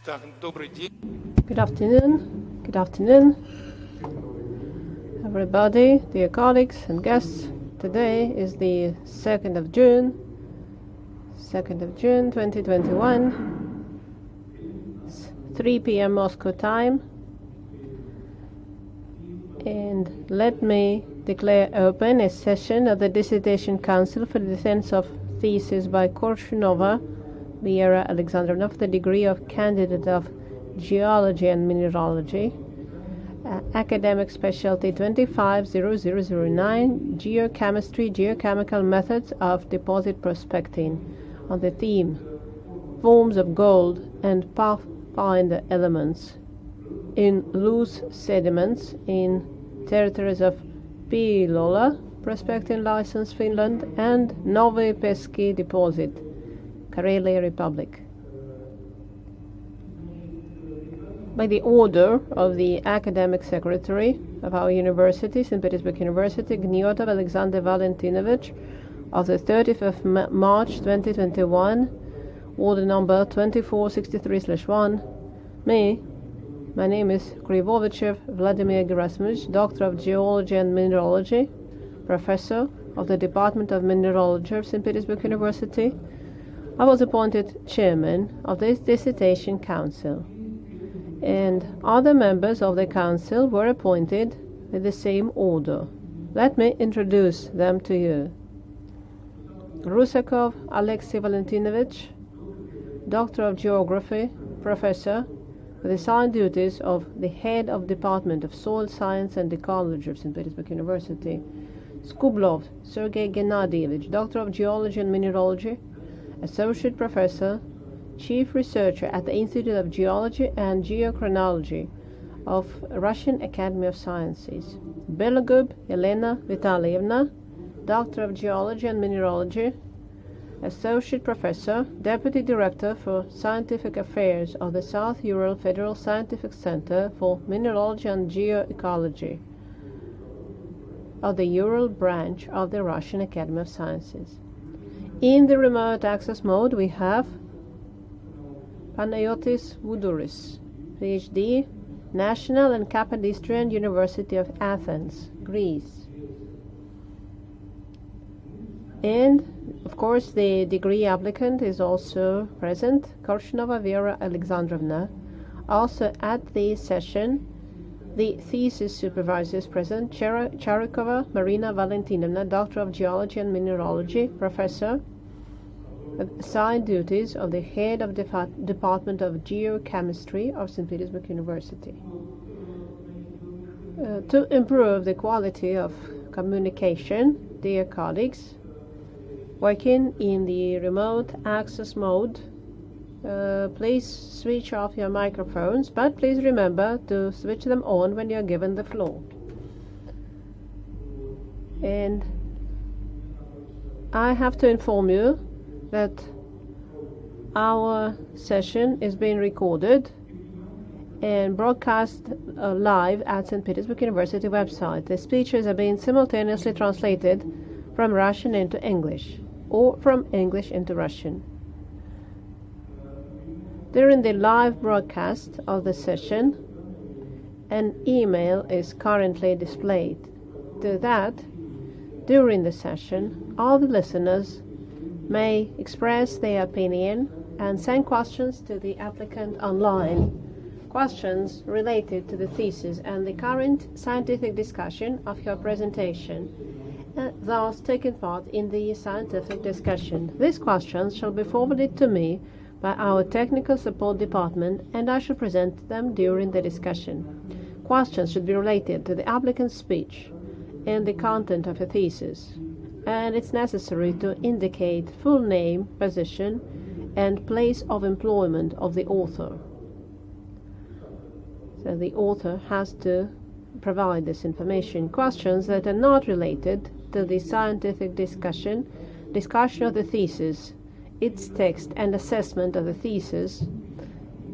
Так, добрый день. Good afternoon, everybody, dear colleagues and guests. Today is the 2nd of June 2021, it's 3 p.m. Moscow time, and let me declare open a session of the Dissertation Council for the Defense of Thesis by Korshunova, Vera, Alexandrovna, for the degree of Candidate of Geology and Mineralogy, Academic Specialty 250009, Geochemistry, Geochemical Methods of Deposit Prospecting, on the theme Forms of Gold and Pathfinder Elements in Loose Sediments in Territories of Piilola, Prospecting License, Finland, and Novi Peski Deposit, Karelia Republic. By the order of the Academic Secretary of our university, St. Petersburg University, Gniotov Alexander Valentinovich, of the 30th of March 2021, order number 2463/1, my name is Krivovichev Vladimir Gerasimovich, Doctor of Geology and Mineralogy, Professor of the Department of Mineralogy of St. Petersburg University. I was appointed Chairman of this Dissertation Council, and other members of the Council were appointed with the same order. Let me introduce them to you. Rusakov Alexey Valentinovich, Doctor of Geography, Professor with the assigned duties of the Head of Department of Soil Science and Ecology of St. Petersburg University. Skublov Sergei Gennadievich, Doctor of Geology and Mineralogy, Associate Professor, Chief Researcher at the Institute of Geology and Geochronology of Russian Academy of Sciences. Belogub Elena Vitalievna, Doctor of Geology and Mineralogy, Associate Professor, Deputy Director for Scientific Affairs of the South Ural Federal Scientific Center for Mineralogy and Geoecology of the Ural branch of the Russian Academy of Sciences. In the remote access mode, we have Panayotis Voudouris, PhD, National and Kapodistrian University of Athens, Greece. And, of course, the degree applicant is also present, Korshunova Vera Alexandrovna. Also at the session, the thesis supervisor is present, Charikova Marina Valentinovna, Doctor of Geology and Mineralogy, Professor, assigned duties of the Head of Department of Geochemistry of St. Petersburg University. To improve the quality of communication, dear colleagues, working in the remote access mode, please switch off your microphones, but please remember to switch them on when you are given the floor. And I have to inform you that our session is being recorded and broadcast live at St. Petersburg University website. The speeches are being simultaneously translated from Russian into English or from English into Russian. During the live broadcast of the session, an email is currently displayed. To that, during the session, all the listeners may express their opinion and send questions to the applicant online, questions related to the thesis and the current scientific discussion of your presentation, and thus taking part in the scientific discussion. These questions shall be forwarded to me by our technical support department, and I shall present them during the discussion. Questions should be related to the applicant's speech and the content of a thesis, and it's necessary to indicate full name, position, and place of employment of the author. So the author has to provide this information. Questions that are not related to the scientific discussion of the thesis, its text and assessment of the thesis,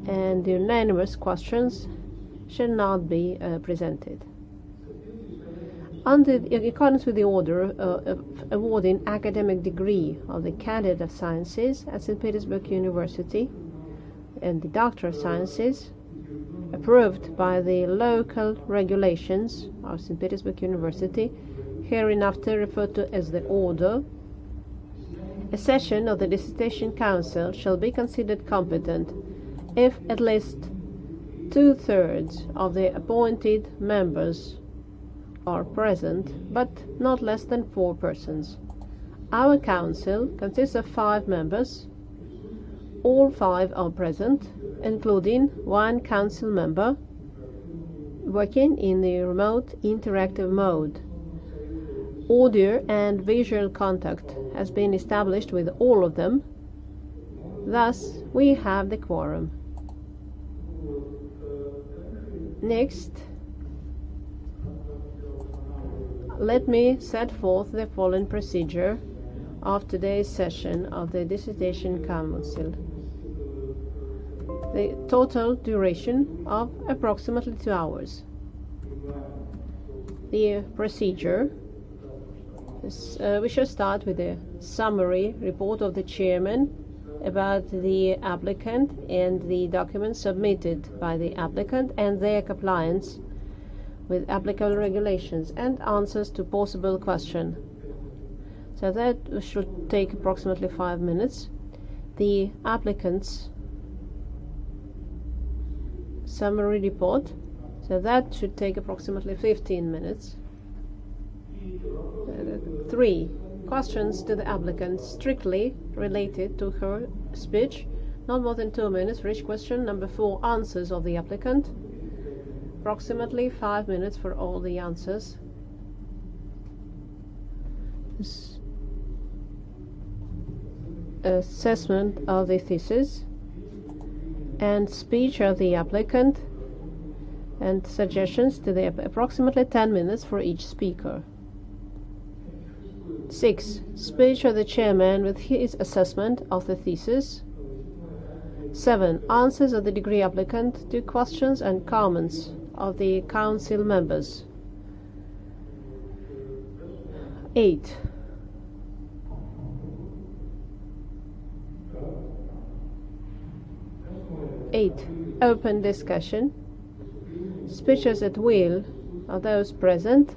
and the unanimous questions should not be presented. In accordance with the order of awarding academic degree of the Candidate of Sciences at St. Petersburg University, and the Doctor of Sciences, approved by the local regulations of St. Petersburg University, hereinafter referred to as the Order, a session of the Dissertation Council shall be considered competent if at least 2/3 of the appointed members are present, but not less than 4 persons. Our council consists of 5 members. All 5 are present, including 1 council member working in the remote interactive mode. Audio and visual contact has been established with all of them. Thus, we have the quorum. Next, let me set forth the following procedure of today's session of the Dissertation Council. The total duration of approximately 2 hours. The procedure is, we shall start with a summary report of the chairman about the applicant and the documents submitted by the applicant and their compliance with applicable regulations and answers to possible questions. So that should take approximately 5 minutes. The applicant's summary report, so that should take approximately 15 minutes. 3 questions to the applicant strictly related to her speech, not more than 2 minutes for each question. Number 4, answers of the applicant, approximately 5 minutes for all the answers. Assessment of the thesis and speech of the applicant and suggestions to the approximately 10 minutes for each speaker. 6, speech of the chairman with his assessment of the thesis. 7, answers of the degree applicant to questions and comments of the council members. 8, open discussion, speeches at will of those present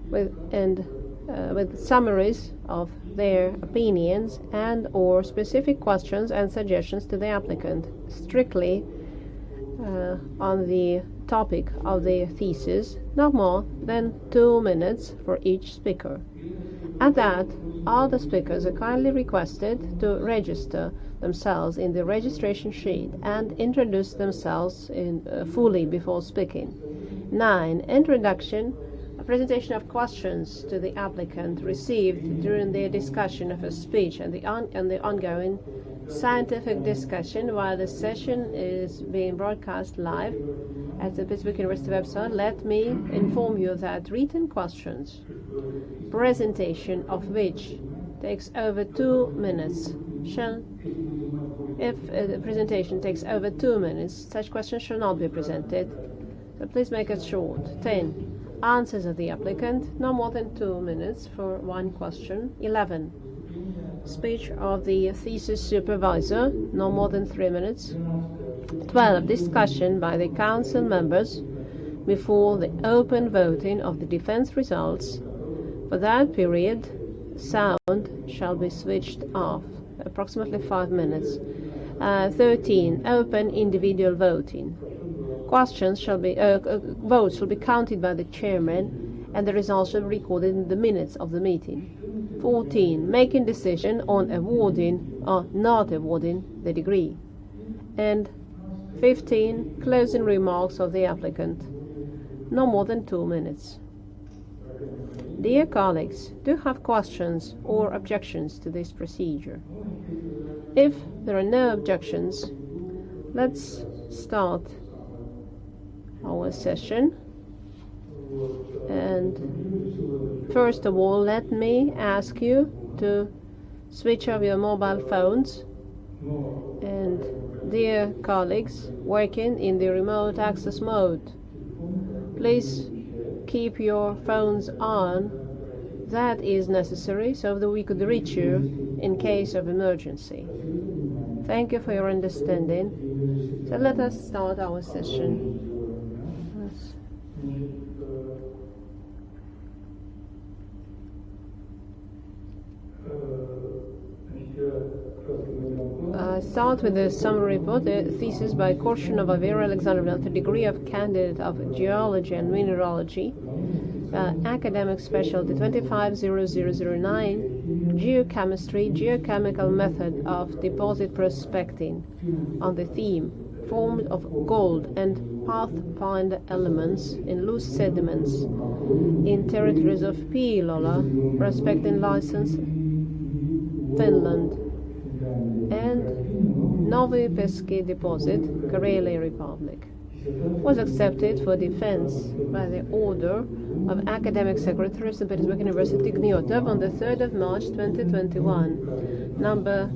with summaries of their opinions and or specific questions and suggestions to the applicant, strictly on the topic of the thesis, not more than 2 minutes for each speaker. At that, all the speakers are kindly requested to register themselves in the registration sheet and introduce themselves fully before speaking. 9, introduction, a presentation of questions to the applicant received during the discussion of a speech and the ongoing scientific discussion while the session is being broadcast live at the Pittsburgh University website. Let me inform you that written questions, presentation of which takes over 2 minutes, if the presentation takes over 2 minutes, such questions shall not be presented. So please make it short. 10, answers of the applicant, no more than 2 minutes for 1 question. 11, speech of the thesis supervisor, no more than 3 minutes. 12, discussion by the council members before the open voting of the defense results. For that period, sound shall be switched off, approximately 5 minutes. 13, open individual voting. Questions shall be votes shall be counted by the chairman, and the results shall be recorded in the minutes of the meeting. 14, making decision on awarding or not awarding the degree. And 15, closing remarks of the applicant, no more than 2 minutes. Dear colleagues, do you have questions or objections to this procedure? If there are no objections, let's start our session. And first of all, let me ask you to switch off your mobile phones. And dear colleagues working in the remote access mode, please keep your phones on. That is necessary so that we could reach you in case of emergency. Thank you for your understanding. So let us start our session. Start with the summary report, the thesis by Korshunova, Vera, Alexandrovna, the degree of candidate of geology and mineralogy, academic specialty 250009, geochemistry, geochemical method of deposit prospecting, on the theme formed of gold and pathfinder elements in loose sediments in territories of Piilola, prospecting license, Finland, and Novi Peski deposit, Karelia Republic. Was accepted for defense by the order of Academic Secretary of St. Petersburg University Gniotov on the 3rd of March 2021, number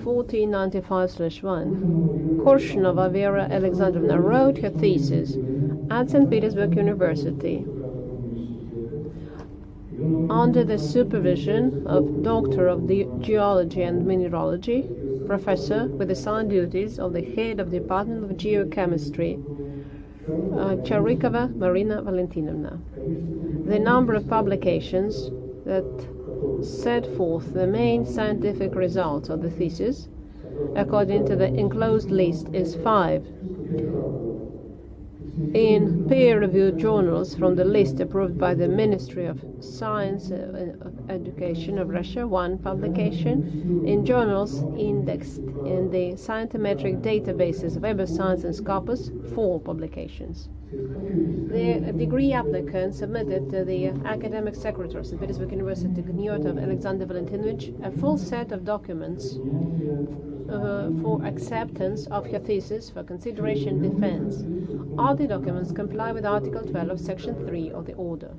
1495/1. Korshunova Vera Alexandrovna wrote her thesis at St. Petersburg University under the supervision of Doctor of Geology and Mineralogy, Professor with assigned duties of the Head of Department of Geochemistry, Charikova Marina Valentinovna. The number of publications that set forth the main scientific results of the thesis, according to the enclosed list, is 5. In peer-reviewed journals from the list approved by the Ministry of Science and Education of Russia, 1 publication. In journals indexed in the scientometric databases of Web of Science and Scopus, 4 publications. The degree applicant submitted to the Academic Secretary of St. Petersburg University Gniotov Alexander Valentinovich a full set of documents for acceptance of her thesis for consideration and defense. All the documents comply with Article 12 of Section 3 of the Order.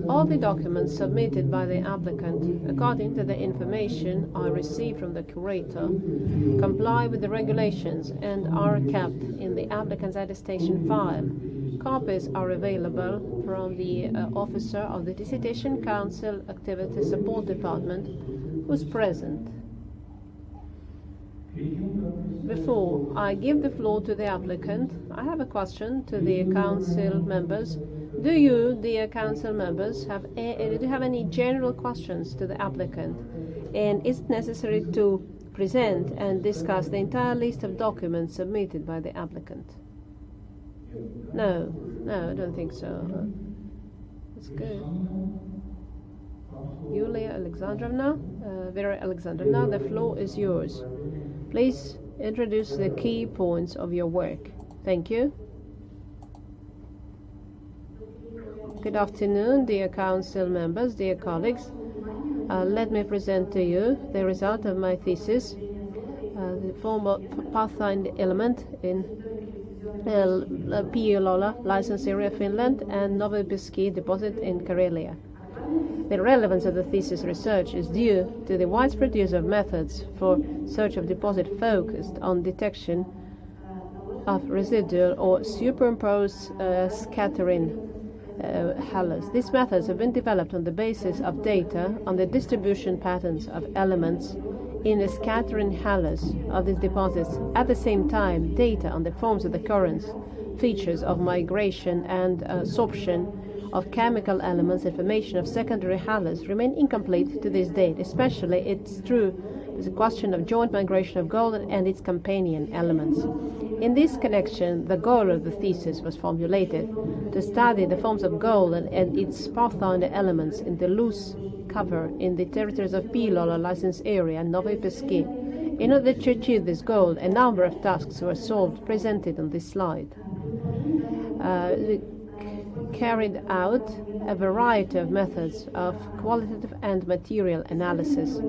All the documents submitted by the applicant, according to the information I received from the curator, comply with the regulations and are kept in the applicant's attestation file. Copies are available from the officer of the Dissertation Council Activity Support Department, who is present. Before I give the floor to the applicant, I have a question to the council members. Do you, dear council members, do you have any general questions to the applicant? And is it necessary to present and discuss the entire list of documents submitted by the applicant? No, I don't think so. That's good. Yulia Alexandrovna, Vera Alexandrovna, the floor is yours. Please introduce the key points of your work. Thank you. Good afternoon, dear council members, dear colleagues. Let me present to you the result of my thesis, the former pathfinder element in Piilola, license area Finland, and Novi Peski deposit in Karelia. The relevance of the thesis research is due to the widespread use of methods for search of deposit focused on detection of residual or superimposed scattering halos. These methods have been developed on the basis of data on the distribution patterns of elements in the scattering halos of these deposits. At the same time, data on the forms of the currents, features of migration and absorption of chemical elements, information of secondary halos remain incomplete to this date. Especially it's true with the question of joint migration of gold and its companion elements. In this connection, the goal of the thesis was formulated to study the forms of gold and its pathfinder elements in the loose cover in the territories of Piilola license area and Novi Peski. In order to achieve this goal, a number of tasks were solved, presented on this slide. Carried out a variety of methods of qualitative and material analysis.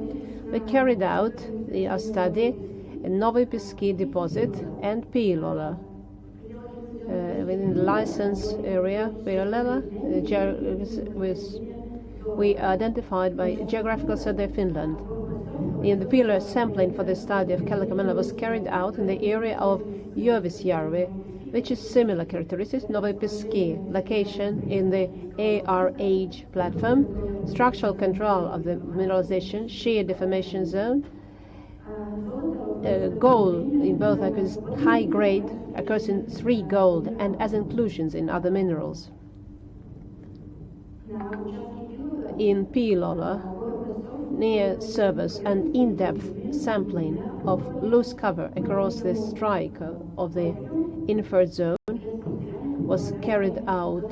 We carried out a study in Novi Peski deposit and Piilola. Within the license area, Piilola, we identified by geographical survey Finland. In the Piilola, sampling for the study of Kelkamela was carried out in the area of Jovisjärvi, which is similar characteristics. Novi Peski, location in the ARH platform, structural control of the mineralization, shear deformation zone, gold in both occurs high grade occurs in 3 gold and as inclusions in other minerals. In Piilola, near surface and in-depth sampling of loose cover across the strike of the inferred zone was carried out.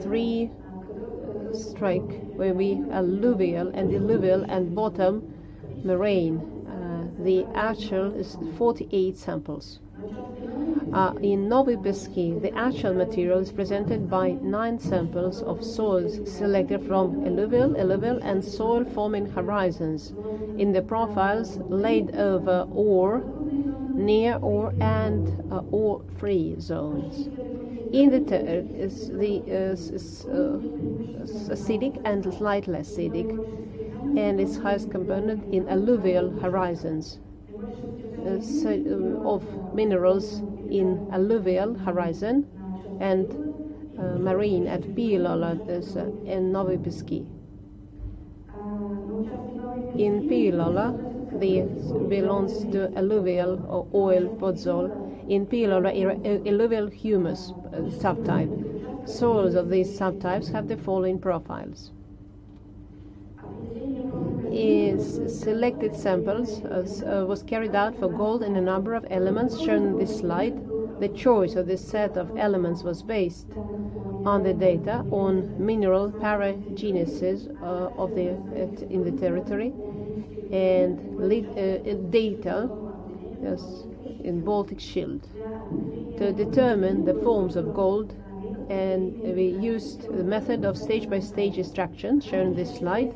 3 strike where we alluvial and bottom marine. The actual is 48 samples. In Novi Beski, the actual material is presented by 9 samples of soils selected from alluvial and soil-forming horizons in the profiles laid over ore, near ore and ore-free zones. In the acidic and slightly acidic, and its highest component in alluvial horizons. Of minerals in alluvial horizon and marine at Piilola and Novi Beski. In Piilola, this belongs to alluvial or oil podzol. In Piilola, alluvial humus subtype. Soils of these subtypes have the following profiles. Selected samples was carried out for gold in a number of elements shown in this slide. The choice of this set of elements was based on the data on mineral paragenesis in the territory and data in Baltic Shield to determine the forms of gold, and we used the method of stage-by-stage extraction shown in this slide.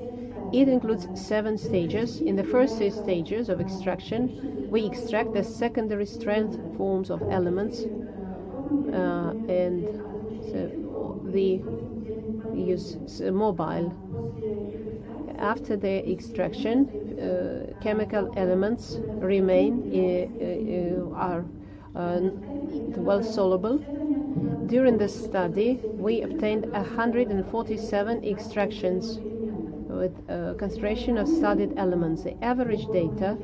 It includes 7 stages. In the first 6 stages of extraction, we extract the secondary strength forms of elements, and so we use mobile. After the extraction, chemical elements remain are well soluble. During the study, we obtained 147 extractions with concentration of studied elements. The average data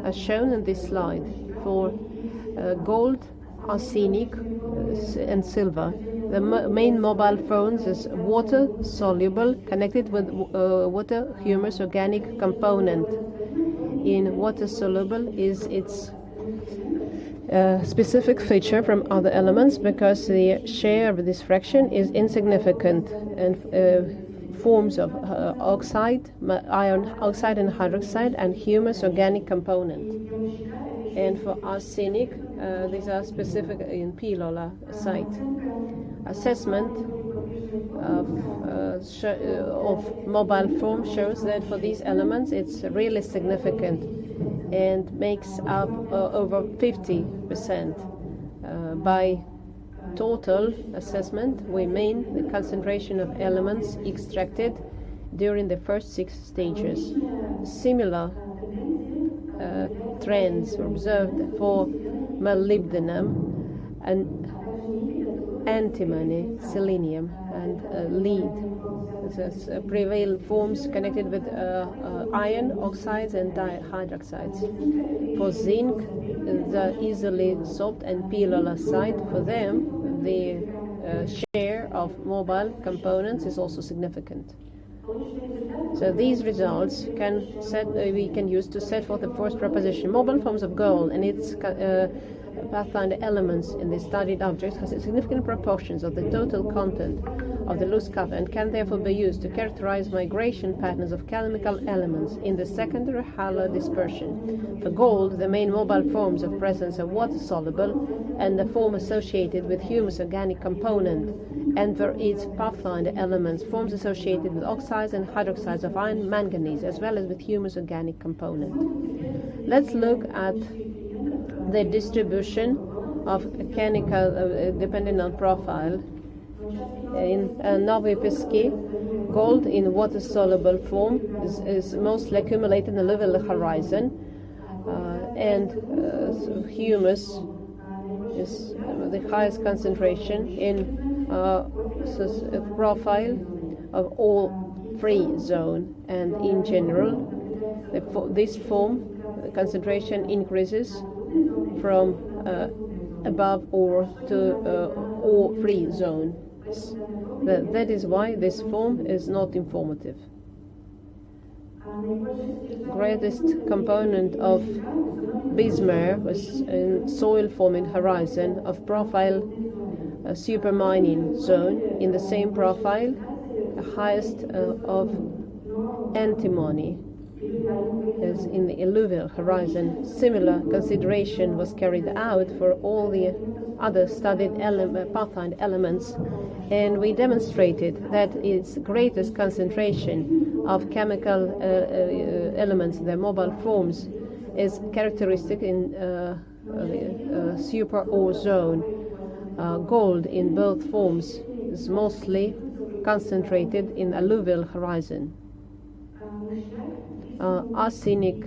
as shown in this slide for gold, arsenic and silver. The main mobile forms is water soluble connected with water humus organic component. In water soluble is its specific feature from other elements because the share of this fraction is insignificant, and forms of oxide, iron oxide and hydroxide, and humus organic component. And for arsenic, these are specific in Piilola site. Assessment of mobile form shows that for these elements it's really significant and makes up over 50%. By total assessment, we mean the concentration of elements extracted during the first 6 stages. Similar trends were observed for molybdenum and antimony, selenium, and lead. This prevail forms connected with iron oxides and hydroxides. For zinc, the easily sorbed and Piilola site, for them the share of mobile components is also significant. So these results we can use to set forth the first proposition. Mobile forms of gold and its pathfinder elements in the studied objects has significant proportions of the total content of the loose cover and can therefore be used to characterize migration patterns of chemical elements in the secondary halo dispersion. For gold, the main mobile forms of presence are water soluble and the form associated with humus organic component, and for its pathfinder elements, forms associated with oxides and hydroxides of iron, manganese, as well as with humus organic component. Let's look at the distribution of chemical depending on profile. In Novi Beski, gold in water-soluble form is mostly accumulated in the alluvial horizon, and humus is the highest concentration in profile of all free zone, and in general This form concentration increases from above ore to ore-free zone. That is why this form is not informative. Greatest component of Bismarck was in soil forming horizon of profile supermining zone. In the same profile, the highest of antimony is in the alluvial horizon. Similar consideration was carried out for all the other studied pathfinder elements, and we demonstrated that its greatest concentration of chemical elements, their mobile forms, is characteristic in the super ore zone. Gold in both forms is mostly concentrated in alluvial horizon. Arsenic,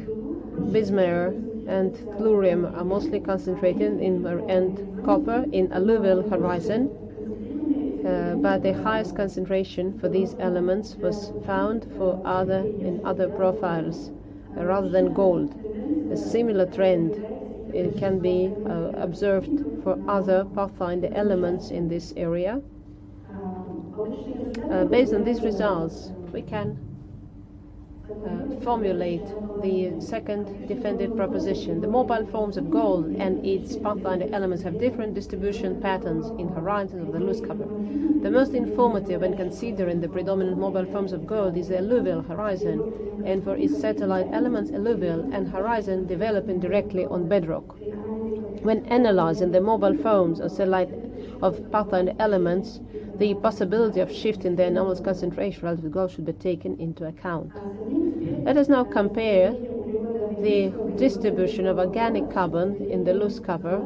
bismuth, and tellurium are mostly concentrated and copper in alluvial horizon, but the highest concentration for these elements was found in other profiles rather than gold. A similar trend can be observed for other pathfinder elements in this area. Based on these results, we can formulate the second defended proposition. The mobile forms of gold and its pathfinder elements have different distribution patterns in horizons of the loose cover. The most informative when considering the predominant mobile forms of gold is the alluvial horizon, and for its satellite elements, alluvial and horizon developing directly on bedrock. When analyzing the mobile forms of satellite of pathfinder elements, the possibility of shifting their anomalous concentration relative to gold should be taken into account. Let us now compare the distribution of organic carbon in the loose cover,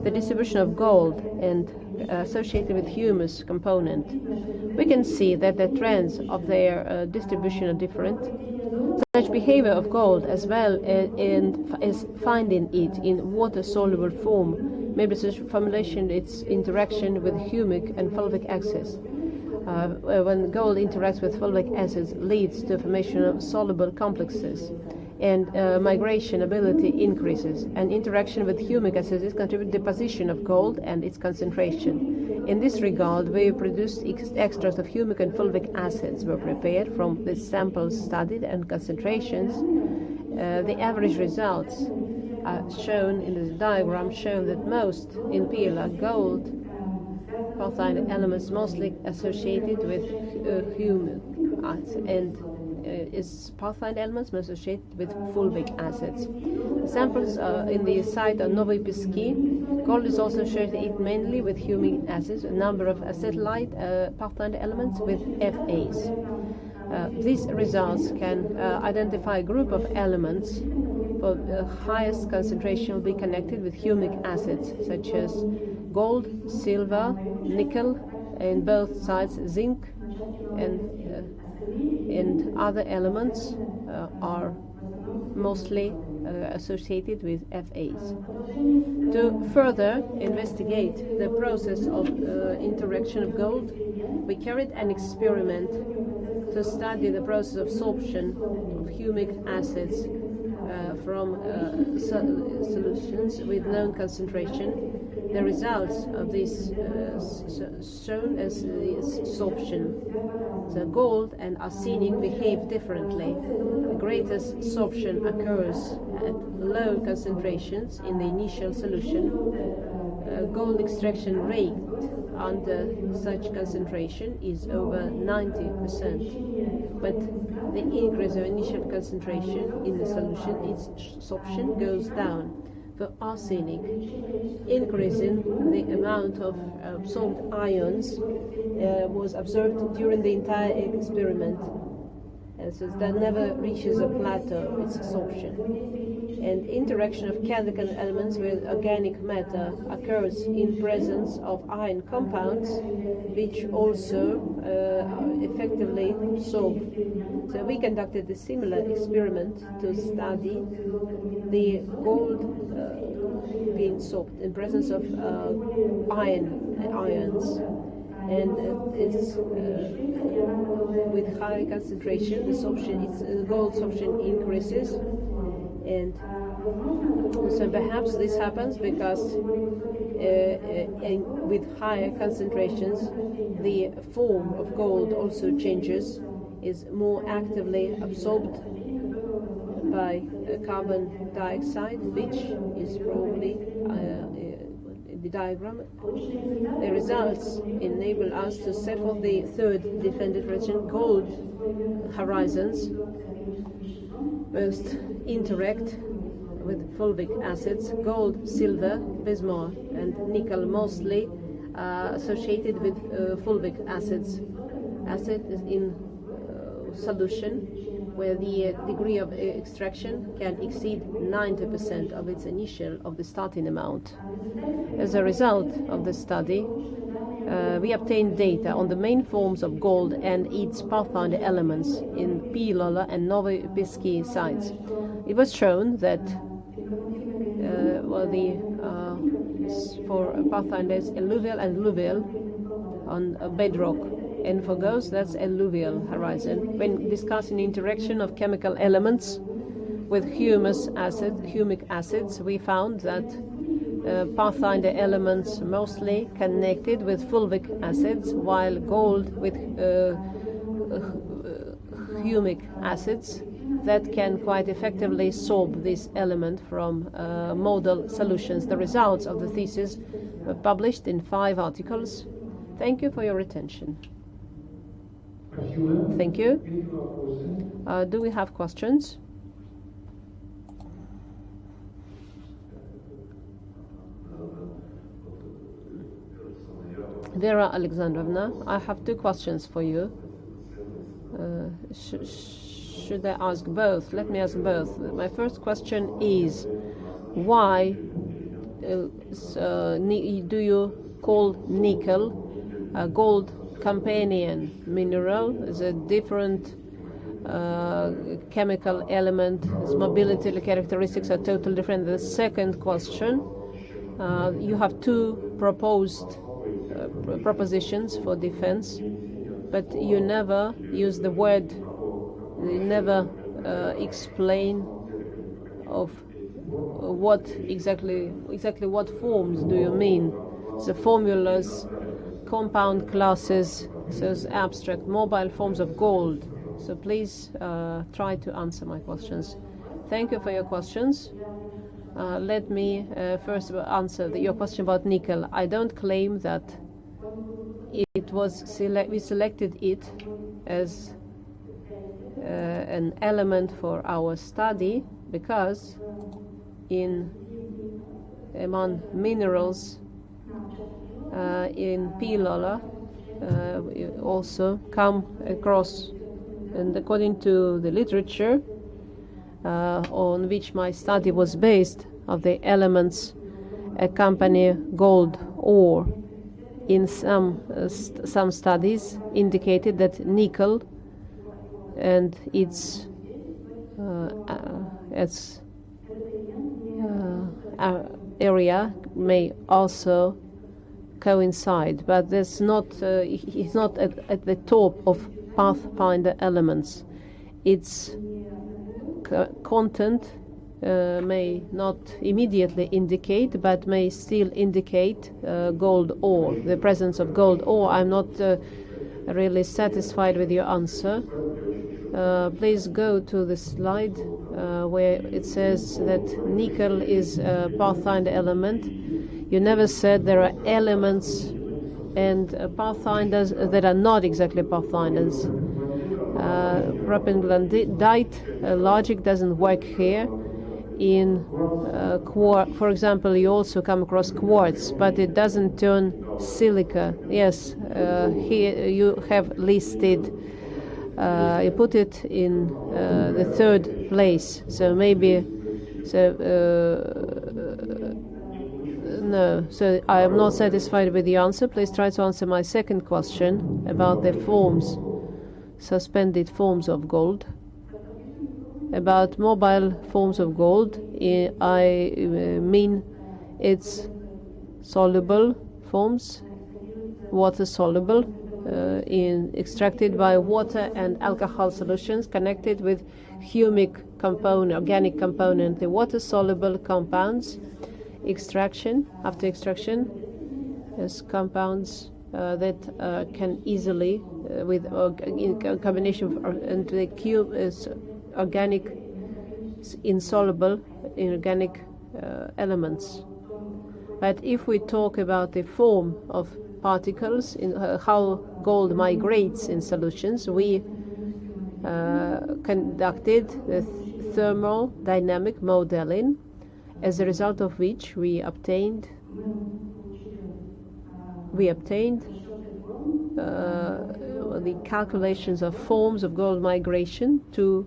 the distribution of gold and associated with humus component. We can see that the trends of their distribution are different. Such behavior of gold, as well as finding it in water-soluble form, may be such formulation its interaction with humic and fulvic acids. When gold interacts with fulvic acids, leads to formation of soluble complexes, and migration ability increases. And interaction with humic acids contributes to deposition of gold and its concentration. In this regard, we produced extracts of humic and fulvic acids were prepared from the samples studied and concentrations. The average results shown in this diagram show that most in PLA gold pathfinder elements mostly associated with humic acids, and its pathfinder elements most associated with fulvic acids. The samples in the site of Novy Pisky, gold is also associated mainly with humic acids, a number of satellite pathfinder elements with FAs. These results can identify a group of elements for the highest concentration will be connected with humic acids, such as gold, silver, nickel, and both sides zinc, and other elements are mostly associated with FAs. To further investigate the process of interaction of gold, we carried an experiment to study the process of absorption of humic acids from solutions with known concentration. The results of this shown as the absorption. The gold and arsenic behave differently. The greatest absorption occurs at low concentrations in the initial solution. Gold extraction rate under such concentration is over 90%. But the increase of initial concentration in the solution, its absorption goes down. For arsenic, increasing the amount of absorbed ions was observed during the entire experiment, and so that never reaches a plateau, its absorption. And interaction of chemical elements with organic matter occurs in presence of ion compounds, which also effectively absorb. So we conducted a similar experiment to study the gold being absorbed in presence of ions. and it's with high concentration, gold sorption increases, and so perhaps this happens because with higher concentrations, the form of gold also changes, is more actively absorbed by carbon dioxide, which is probably the diagram. The results enable us to settle the third defended region, gold horizons. Most interact with fulvic acids, gold, silver, bismuth, and nickel, mostly associated with fulvic acids. Acid is in solution where the degree of extraction can exceed 90% of the starting amount. As a result of the study, we obtained data on the main forms of gold and its pathfinder elements in Pilola and Novopiski sites. It was shown that for pathfinders alluvial and alluvial on bedrock, and for ghosts that's alluvial horizon. When discussing interaction of chemical elements with humic acids, we found that pathfinder elements mostly connected with fulvic acids, while gold with humic acids that can quite effectively sorb this element from model solutions. The results of the thesis were published in 5 articles. Thank you for your attention. Thank you. Do we have questions? Vera Alexandrovna, I have 2 questions for you. Should I ask both? Let me ask both. My first question is, why do you call nickel a gold companion mineral? Is a different chemical element. Its mobility characteristics are totally different. The second question, you have 2 proposed propositions for defense, but you never use the word, you never explain of what exactly what forms do you mean. The formulas, compound classes, so abstract, mobile forms of gold. So please try to answer my questions. Thank you for your questions. Let me first answer your question about nickel. I don't claim that we selected it as an element for our study because among minerals in Pilola we also come across, and according to the literature on which my study was based, of the elements accompany gold ore. In some studies indicated that nickel and its area may also coincide, but it's not at the top of pathfinder elements. Its content may not immediately indicate, but may still indicate gold ore, the presence of gold ore. I'm not really satisfied with your answer. Please go to the slide where it says that nickel is a pathfinder element. You never said there are elements and pathfinders that are not exactly pathfinders. Propagandite logic doesn't work here. In for example, you also come across quartz, but it doesn't turn silica. Yes, here you have listed, you put it in the 3rd place, so maybe, no, so I am not satisfied with the answer. Please try to answer my second question about the forms, suspended forms of gold. About mobile forms of gold, I mean its soluble forms water soluble, extracted by water and alcohol solutions connected with humic component, organic component. The water soluble compounds after extraction is compounds that can easily with in combination and the cube is organic insoluble inorganic elements. But if we talk about the form of particles, in how gold migrates in solutions, we conducted the thermodynamic modeling, as a result of which we obtained the calculations of forms of gold migration to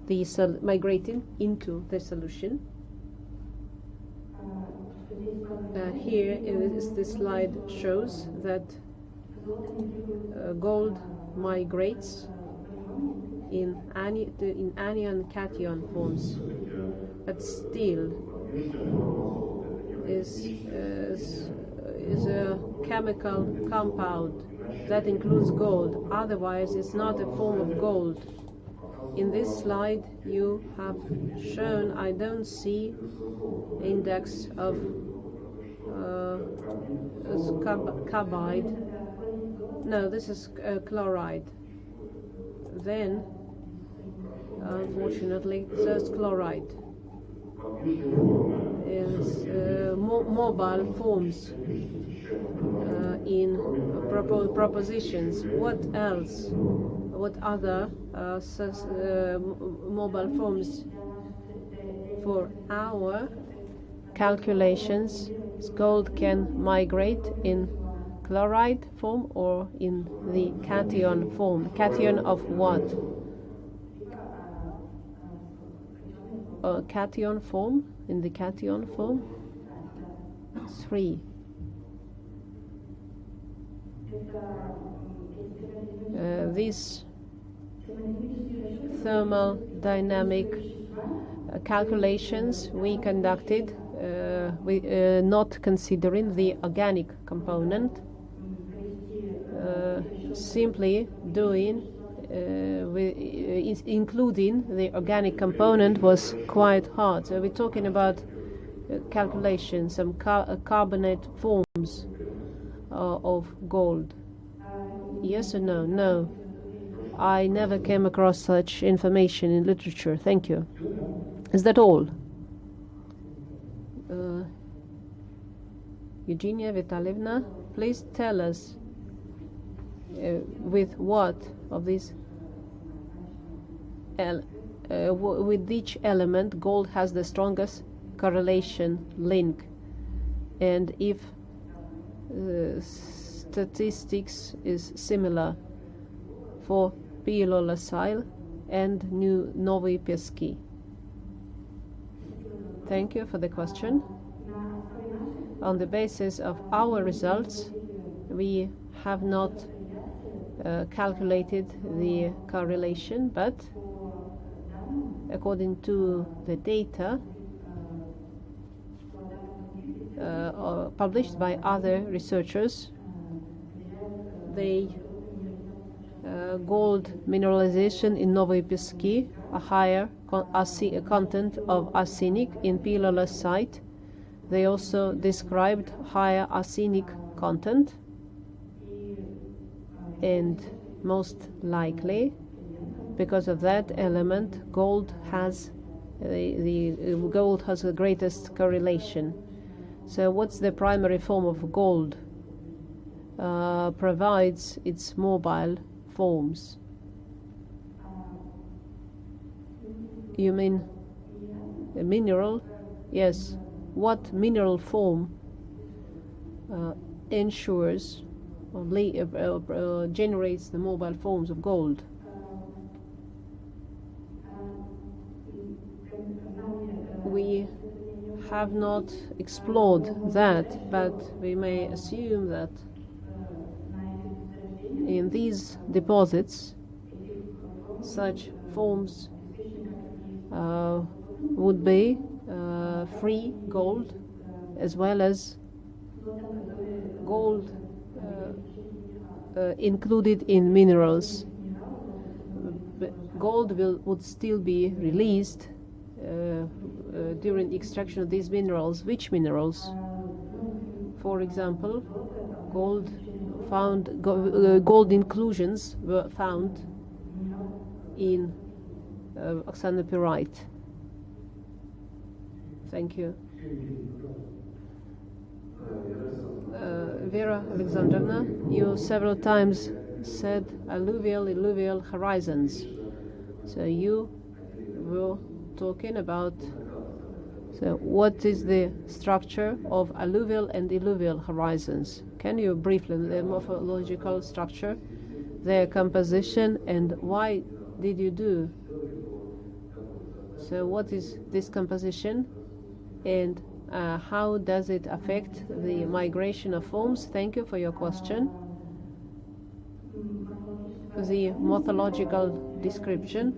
the migrating into the solution. Here this slide shows that gold migrates in anion cation forms, but still is a chemical compound that includes gold. Otherwise, it's not a form of gold. In this slide, you have shown, I don't see index of carbide. No, this is chloride. Then, unfortunately, there's chloride. Is mobile forms in propositions. What else? What other mobile forms? For our calculations, gold can migrate in chloride form or in the cation form. Cation of what? Cation form. In the cation form, 3. These thermodynamic calculations we conducted, not considering the organic component, simply doing including the organic component was quite hard. So we're talking about calculations, some carbonate forms of gold. Yes or no? No. I never came across such information in literature. Thank you. Is that all? Eugenia Vitalyevna, please tell us with what of these with each element gold has the strongest correlation link, and if statistics is similar for Pilolasile and Novy Pieski. Thank you for the question. On the basis of our results, we have not calculated the correlation, but according to the data published by other researchers, they gold mineralization in Novy Pieski, a higher content of arsenic in pilolasite. They also described higher arsenic content, and most likely because of that element gold has gold has the greatest correlation. So what's the primary form of gold? Provides its mobile forms. You mean a mineral? Yes. What mineral form ensures or generates the mobile forms of gold? We have not explored that, but we may assume that in these deposits such forms would be free gold, as well as gold included in minerals. Gold would still be released during the extraction of these minerals. Which minerals? For example, gold inclusions were found in oxanopyrite. Thank you. Vera Alexandrovna, you several times said alluvial horizons. So you were talking about what is the structure of alluvial and illuvial horizons. Can you briefly, the morphological structure, their composition, and why did you do? So what is this composition, and how does it affect the migration of forms? Thank you for your question. The morphological description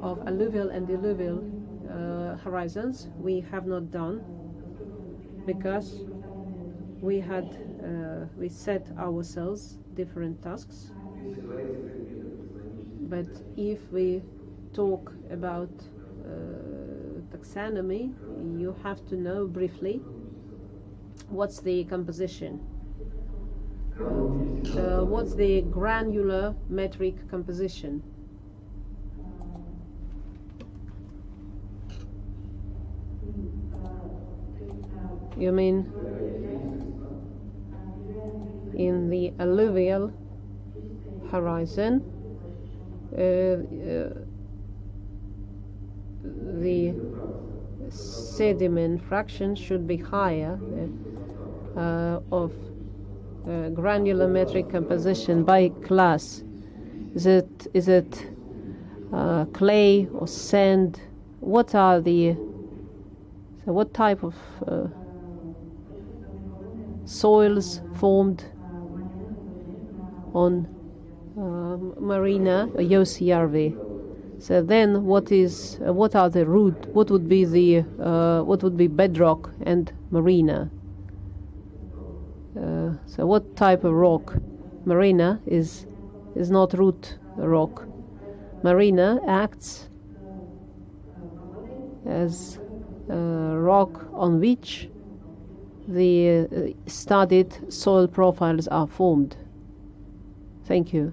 of alluvial and illuvial horizons we have not done, because we set ourselves different tasks. But if we talk about taxonomy, you have to know briefly what's the composition. What's the granular metric composition? You mean in the alluvial horizon, the sediment fraction should be higher of granular metric composition by class. Is it clay or sand? What type of soils formed on Marina or Josijärvi? So then, what are the root? What would be bedrock and marina? So what type of rock? Marina is not root rock. Marina acts as a rock on which the studied soil profiles are formed. Thank you.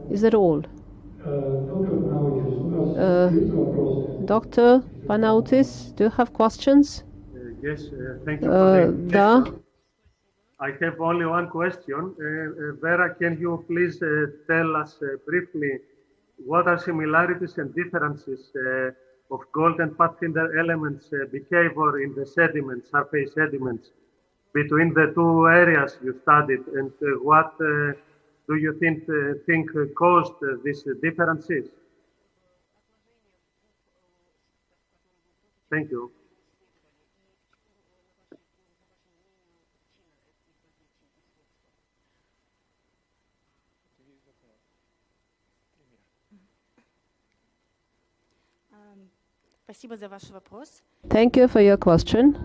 Is that all? Dr. Panautis, do you have questions? Yes, thank you for the Da. I have only one question. Vera, can you please tell us briefly what are similarities and differences of gold and pathfinder elements behavior in the sediments, surface sediments, between the two areas you studied, and what do you think caused these differences? Thank you. Thank you for your question.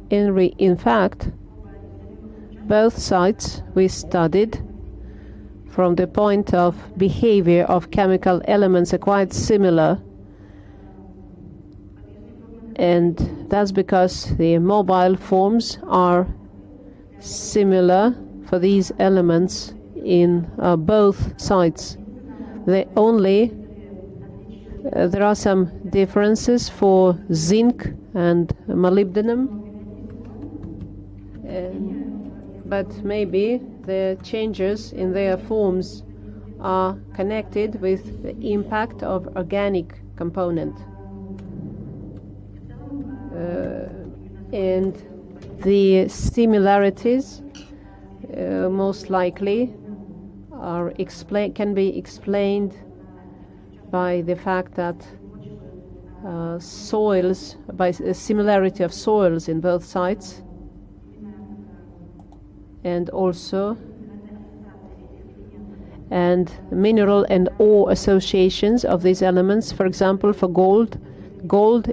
In fact, both sites we studied from the point of behavior of chemical elements are quite similar, and that's because the mobile forms are similar for these elements in both sites. There are some differences for zinc and molybdenum, but maybe the changes in their forms are connected with the impact of organic component. And the similarities most likely can be explained by the fact that by a similarity of soils in both sites, and mineral and ore associations of these elements. For example, for gold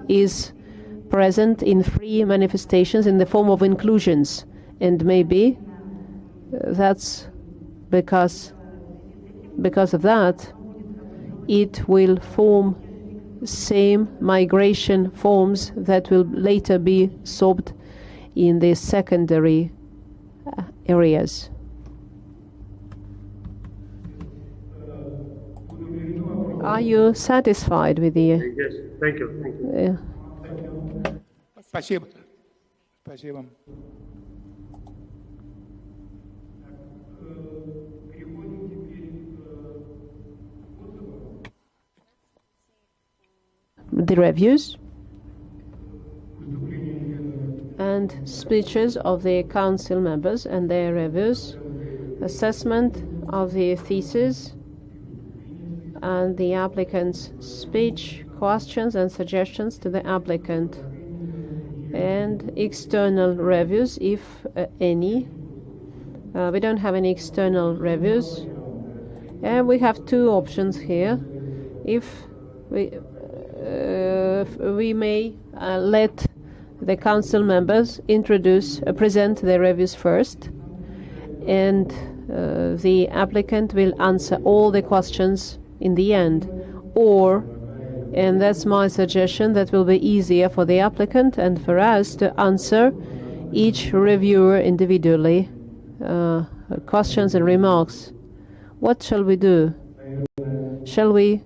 is present in free manifestations in the form of inclusions, and maybe that's because of that it will form same migration forms that will later be sorbed in the secondary areas. Are you satisfied with the... Yes, thank you. Thank you. Спасибо. Спасибо. The reviews and speeches of the council members and their reviews, assessment of the thesis and the applicant's speech, questions and suggestions to the applicant, and external reviews, if any. We don't have any external reviews, and we have two options here. If we may let the council members present their reviews first, and the applicant will answer all the questions in the end, or, and that's my suggestion, that will be easier for the applicant and for us to answer each reviewer individually, questions and remarks. What shall we do? Shall we?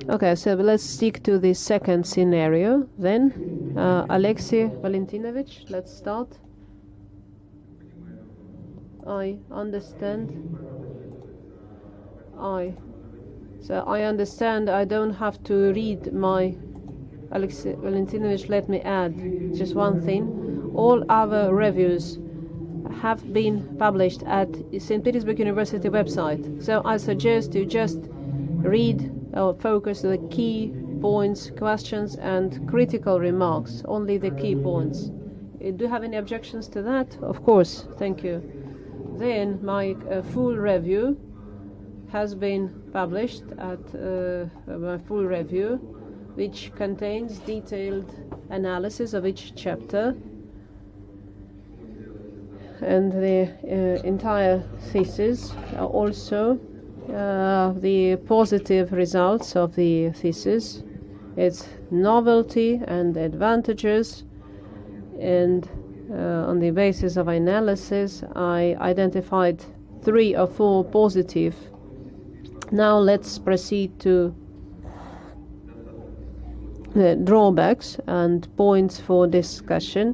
Okay, so let's stick to the second scenario then. Alexei Valentinovich, let's start. I understand. I understand I don't have to read my... Alexei Valentinovich, let me add just one thing. All our reviews have been published at St. Petersburg University website. So I suggest you just read or focus on the key points, questions and critical remarks. Only the key points. Do you have any objections to that? Of course, thank you. Then my full review has been published at my full review, which contains detailed analysis of each chapter and the entire thesis, also the positive results of the thesis, its novelty and advantages, and on the basis of analysis I identified 3 or 4 positive. Now let's proceed to the drawbacks and points for discussion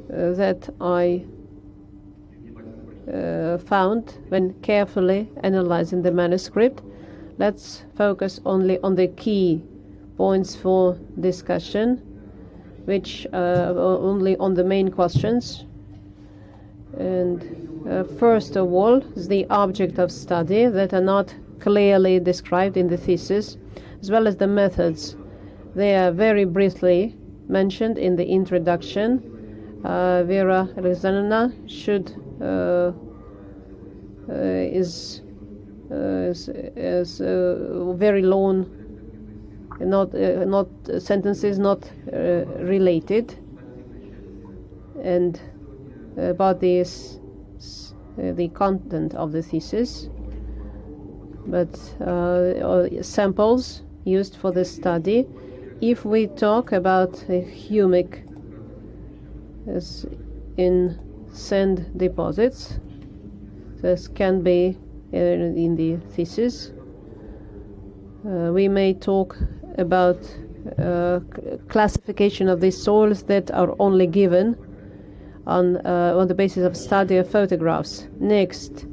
that I found when carefully analyzing the manuscript. Let's focus only on the key points for discussion, which only on the main questions. And first of all, is the object of study that are not clearly described in the thesis, as well as the methods. They are very briefly mentioned in the introduction. Vera Alexandrovna is very long, not sentences not related, and about the content of the thesis, but samples used for the study. If we talk about humic as in sand deposits, this can be in the thesis. We may talk about classification of these soils that are only given on the basis of study of photographs. Next,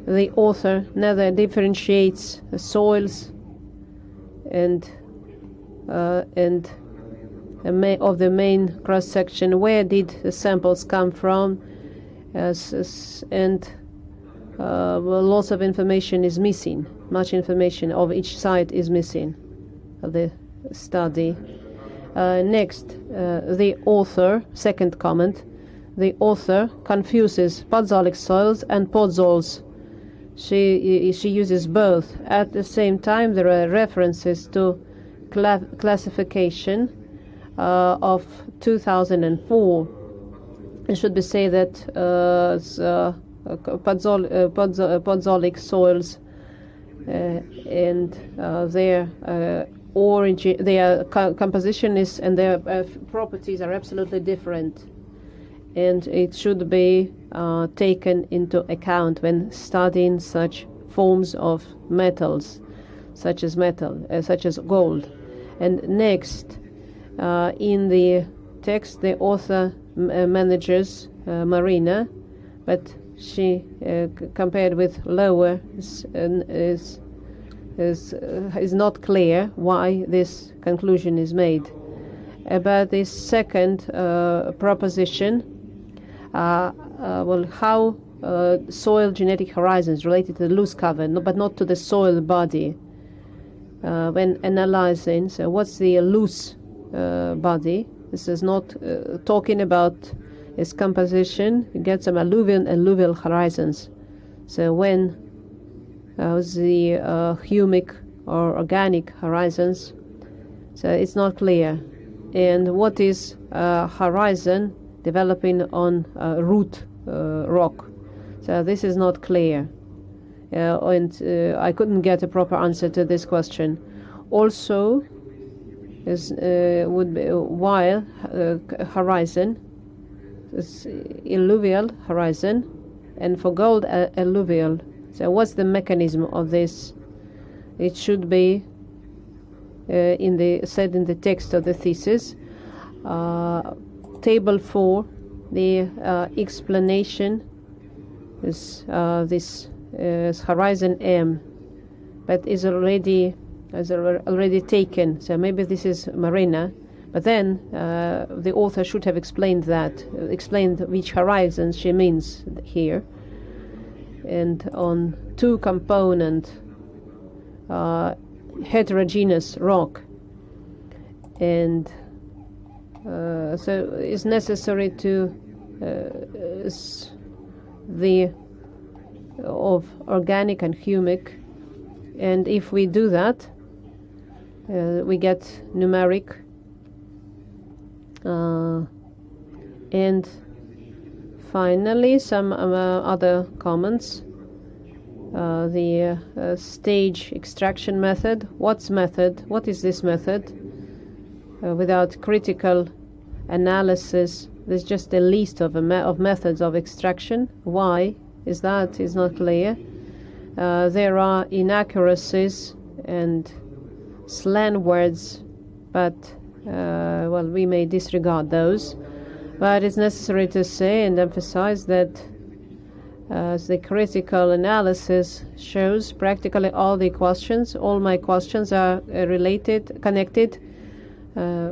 the author neither differentiates the soils and of the main cross section. Where did the samples come from? And lots of information is missing. Much information of each site is missing of the study. Next, the author, second comment, the author confuses podzolic soils and podzols. she uses both. At the same time, there are references to classification of 2004. It should be said that podzolic soils and their origin, their composition is, and their properties are absolutely different, and it should be taken into account when studying such forms of metals, such as gold. And next, in the text, the author manages Marina, but she compared with lower is not clear why this conclusion is made. About this second proposition, how soil genetic horizons related to the loose cover, but not to the soil body. When analyzing, so what's the loose body? This is not talking about its composition. You get some alluvial horizons. So when the humic or organic horizons, so it's not clear. And what is horizon developing on root rock? So this is not clear. And I couldn't get a proper answer to this question. Also, would be while horizon is alluvial horizon, and for gold alluvial. So what's the mechanism of this? It should be said in the text of the thesis. Table 4, the explanation is this is horizon M, but is already taken. So maybe this is Marina, but then the author should have explained which horizons she means here. And on two-component heterogeneous rock, and so it's necessary to of organic and humic, and if we do that, we get numeric, and finally some other comments. The stage extraction method. What is this method? Without critical analysis, there's just a list of methods of extraction. Why is that? Is not clear. There are inaccuracies and slang words, but we may disregard those. But it's necessary to say and emphasize that as the critical analysis shows, practically all my questions are connected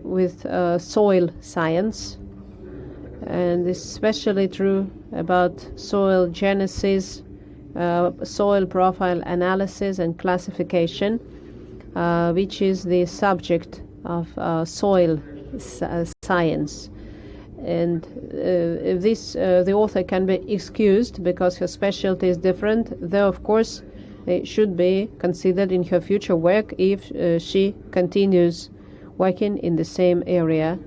with soil science, and especially true about soil genesis, soil profile analysis and classification, which is the subject of soil science. And the author can be excused because her specialty is different, though of course it should be considered in her future work if she continues working in the same area.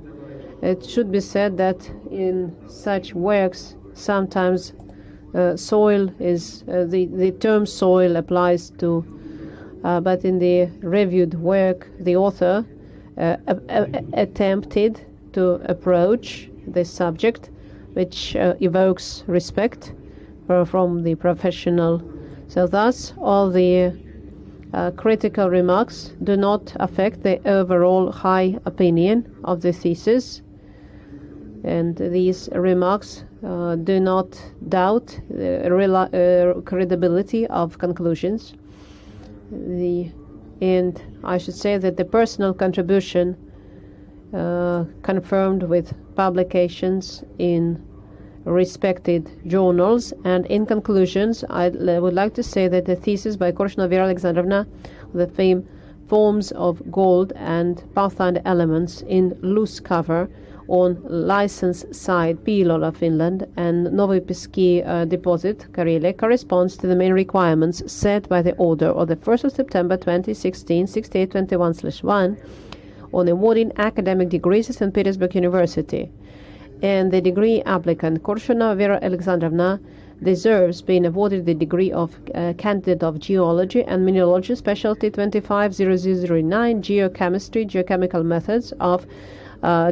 It should be said that in such works sometimes soil is the term soil applies to, but in the reviewed work the author attempted to approach this subject, which evokes respect from the professional. So thus all the critical remarks do not affect the overall high opinion of the thesis, and these remarks do not doubt the credibility of conclusions. And I should say that the personal contribution confirmed with publications in respected journals. And in conclusions, I would like to say that the thesis by Korshunova Vera Alexandrovna, the theme Forms of Gold and Pathfinder Elements in Loose Cover, on license side Piilola, Finland, and Novopiski deposit, Karelia, corresponds to the main requirements set by the order of the 1st of September 2016, 6821/1 on awarding academic degrees at St. Petersburg University. And the degree applicant, Korshunova Vera Alexandrovna, deserves being awarded the degree of candidate of geology and mineralogy, specialty 250009, geochemistry, geochemical methods of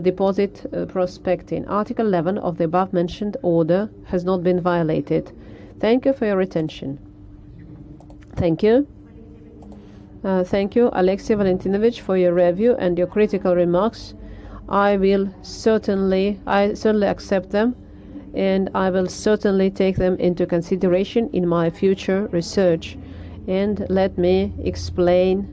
deposit prospecting. Article 11 of the above-mentioned order has not been violated. Thank you for your attention. Thank you. Thank you, Alexey Valentinovich, for your review and your critical remarks. I certainly accept them, and I will certainly take them into consideration in my future research. And let me explain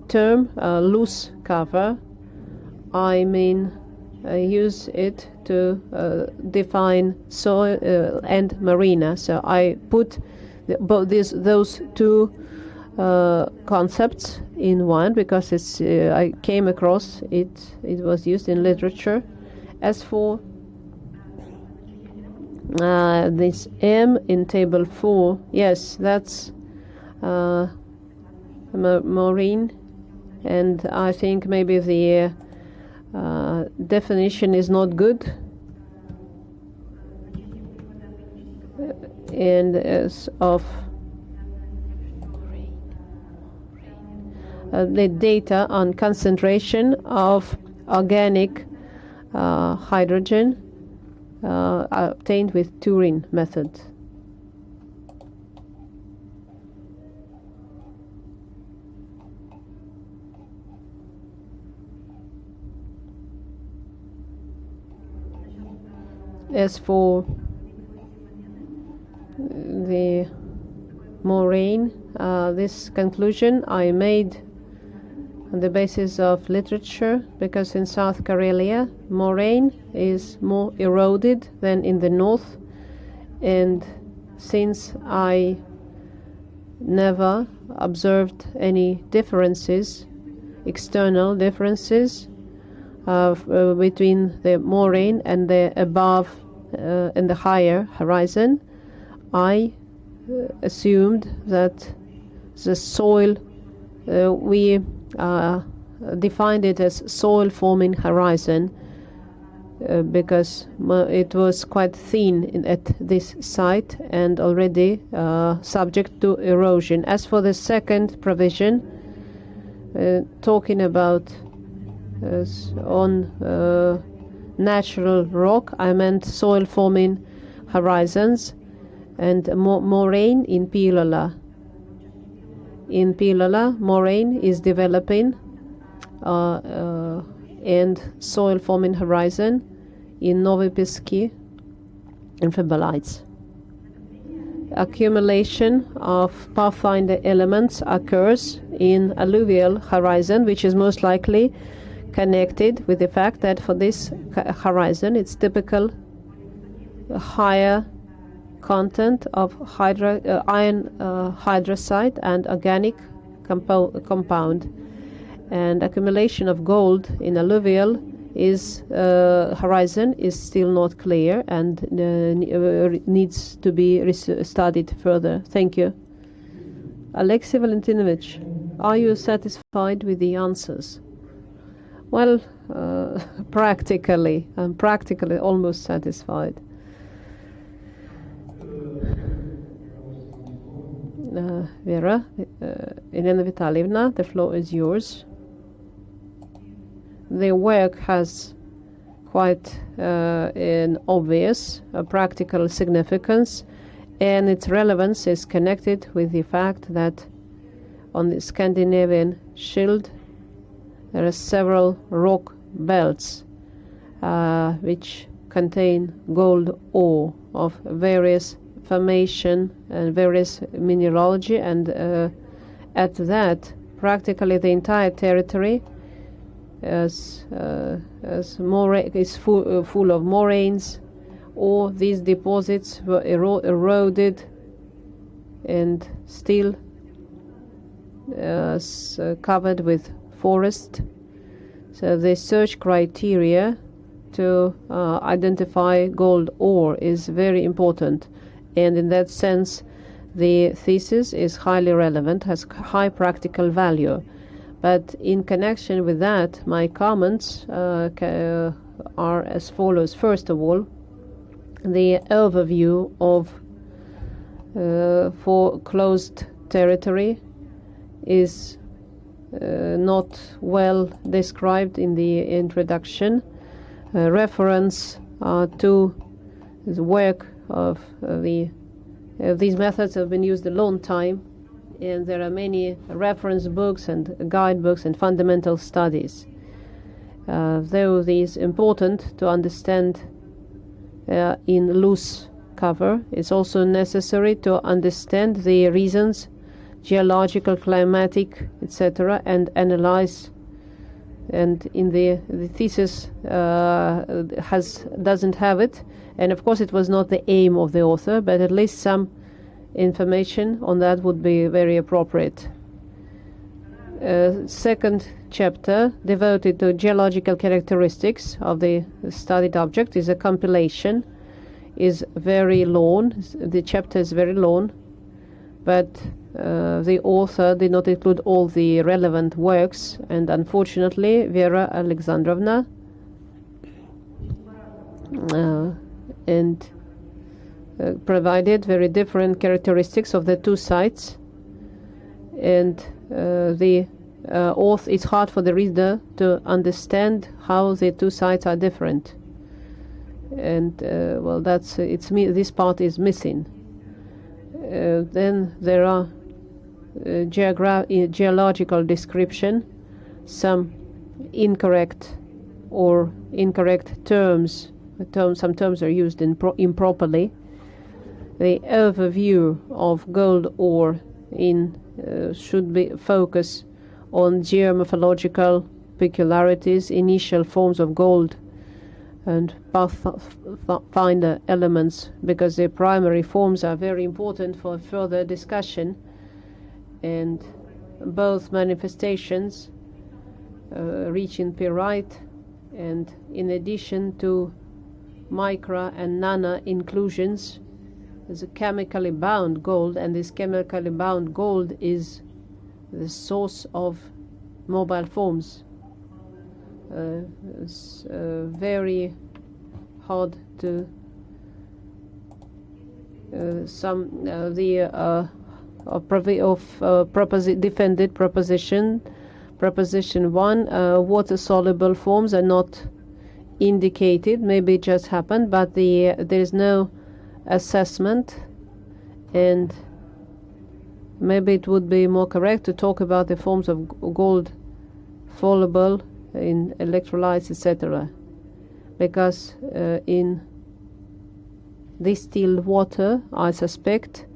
term loose cover. I mean use it to define soil and marina. So I put those two concepts in one because it's I came across it. It was used in literature. As for this M in table 4, yes, that's marine, and I think maybe the definition is not good. And as of the data on concentration of organic hydrogen obtained with Turing method. As for the moraine, this conclusion I made on the basis of literature, because in South Karelia moraine is more eroded than in the north, and since I never observed any differences, external differences between the moraine and the above and the higher horizon, I assumed that the soil, we defined it as soil forming horizon because it was quite thin at this site and already subject to erosion. As for the second provision, talking about on natural rock, I meant soil forming horizons and moraine in Piilola. In Piilola, moraine is developing and soil forming horizon in Novopiski and Febalites. Accumulation of pathfinder elements occurs in alluvial horizon, which is most likely connected with the fact that for this horizon it's typical higher content of iron hydroxide and organic compound, and accumulation of gold in alluvial is horizon is still not clear and needs to be studied further. Thank you. Alexey Valentinovich, are you satisfied with the answers? Well, practically. I'm practically almost satisfied. Vera, Elena Vitalyevna, the floor is yours. The work has quite an obvious practical significance, and its relevance is connected with the fact that on the Scandinavian shield there are several rock belts which contain gold ore of various formation and various mineralogy, and at that practically the entire territory is full of moraines, or these deposits were eroded and still covered with forest. So the search criteria to identify gold ore is very important, and in that sense the thesis is highly relevant, has high practical value. But in connection with that, my comments are as follows. First of all, the overview of for closed territory is not well described in the introduction. Reference to the work of these methods have been used a long time, and there are many reference books and guidebooks and fundamental studies. Though it is important to understand in loose cover, it's also necessary to understand the reasons, geological, climatic, etc., and analyze. And in the thesis doesn't have it, and of course it was not the aim of the author, but at least some information on that would be very appropriate. Second chapter, devoted to geological characteristics of the studied object, is a compilation, is very long. The chapter is very long, but the author did not include all the relevant works, and unfortunately Vera Alexandrovna provided very different characteristics of the two sites, and it's hard for the reader to understand how the two sites are different, and this part is missing. Then there are geological description, some incorrect terms. Some terms are used improperly. The overview of gold ore should be focus on geomorphological peculiarities, initial forms of gold, and pathfinder elements, because the primary forms are very important for further discussion, and both manifestations reaching pyrite, and in addition to micro and nano inclusions, is a chemically bound gold, and this chemically bound gold is the source of mobile forms. It's very hard to defended proposition 1, water soluble forms are not indicated. Maybe it just happened, but there is no assessment, and maybe it would be more correct to talk about the forms of gold soluble in electrolytes, etc., because in distilled water, I suspect,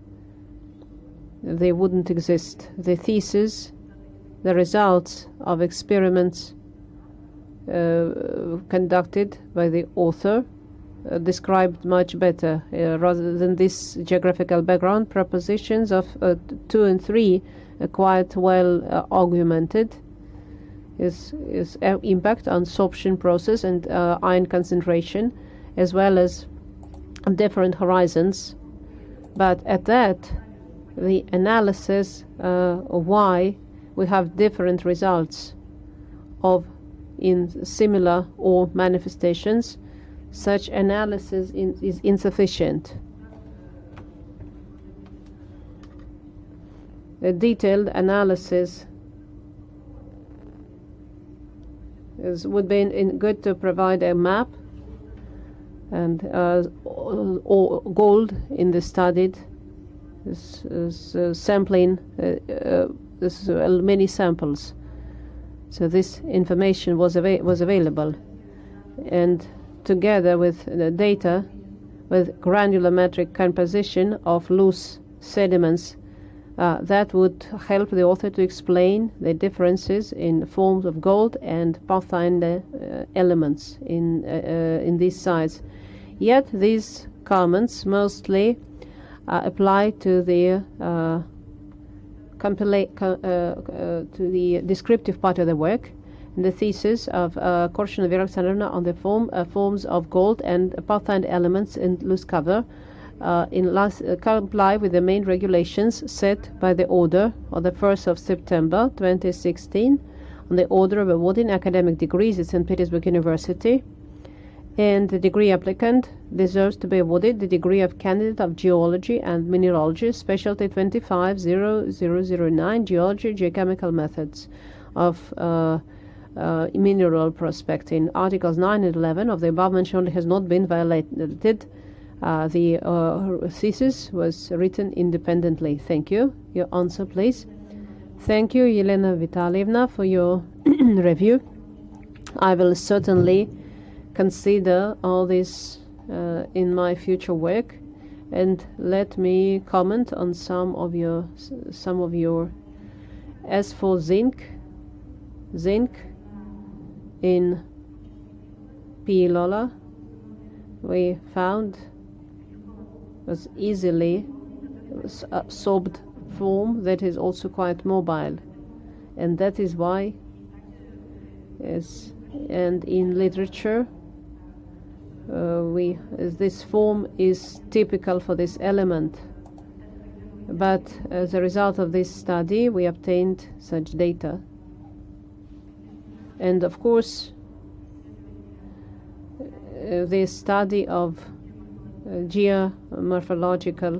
they wouldn't exist. The thesis, the results of experiments conducted by the author, described much better, rather than this geographical background. Propositions of 2 and 3 are quite well argumented. Is impact on absorption process and ion concentration, as well as different horizons. But at that, the analysis of why we have different results in similar or manifestations, such analysis is insufficient. A detailed analysis would be good to provide a map and or gold in the studied sampling. This many samples, so this information was available, and together with the data with granulometric composition of loose sediments, that would help the author to explain the differences in forms of gold and pathfinder elements in these sites. Yet these comments mostly apply to the to the descriptive part of the work, the thesis of Korshunova Vera Alexandrovna on the forms of gold and pathfinder elements in loose cover comply with the main regulations set by the order of the 1st of September 2016 on the order of awarding academic degrees at St. Petersburg University, and the degree applicant deserves to be awarded the degree of candidate of geology and mineralogy, specialty 250009, geology, geochemical methods of mineral prospecting. Articles 9 and 11 of the above mentioned has not been violated. The thesis was written independently. Thank you. Your answer, please. Thank you, Elena Vitalyevna, for your review. I will certainly consider all this in my future work, and let me comment on some of your. As for zinc in Pilola, we found was easily absorbed form that is also quite mobile, and that is why and in literature this form is typical for this element, but as a result of this study we obtained such data. And of course the study of geomorphological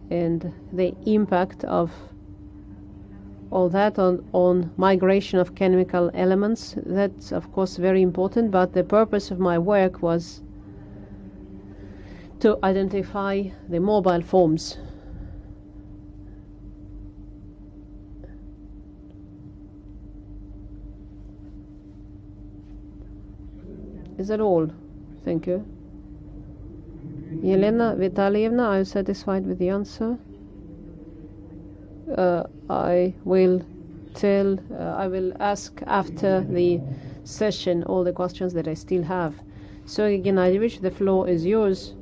and the impact of all that on migration of chemical elements, that's of course very important, but the purpose of my work was to identify the mobile forms. Is that all? Thank you. Elena Vitalyevna, are you satisfied with the answer? I will ask after the session all the questions that I still have. So Gennadievich, the floor is yours.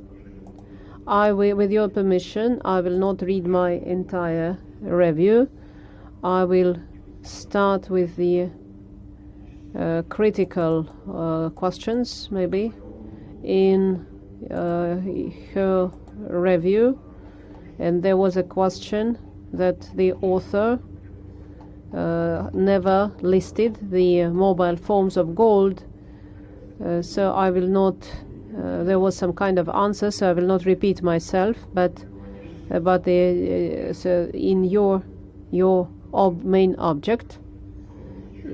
With your permission, I will not read my entire review. I will start with the critical questions, maybe. In her review, and there was a question that the author never listed the mobile forms of gold, so I will not there was some kind of answer, so I will not repeat myself, but about so in your main object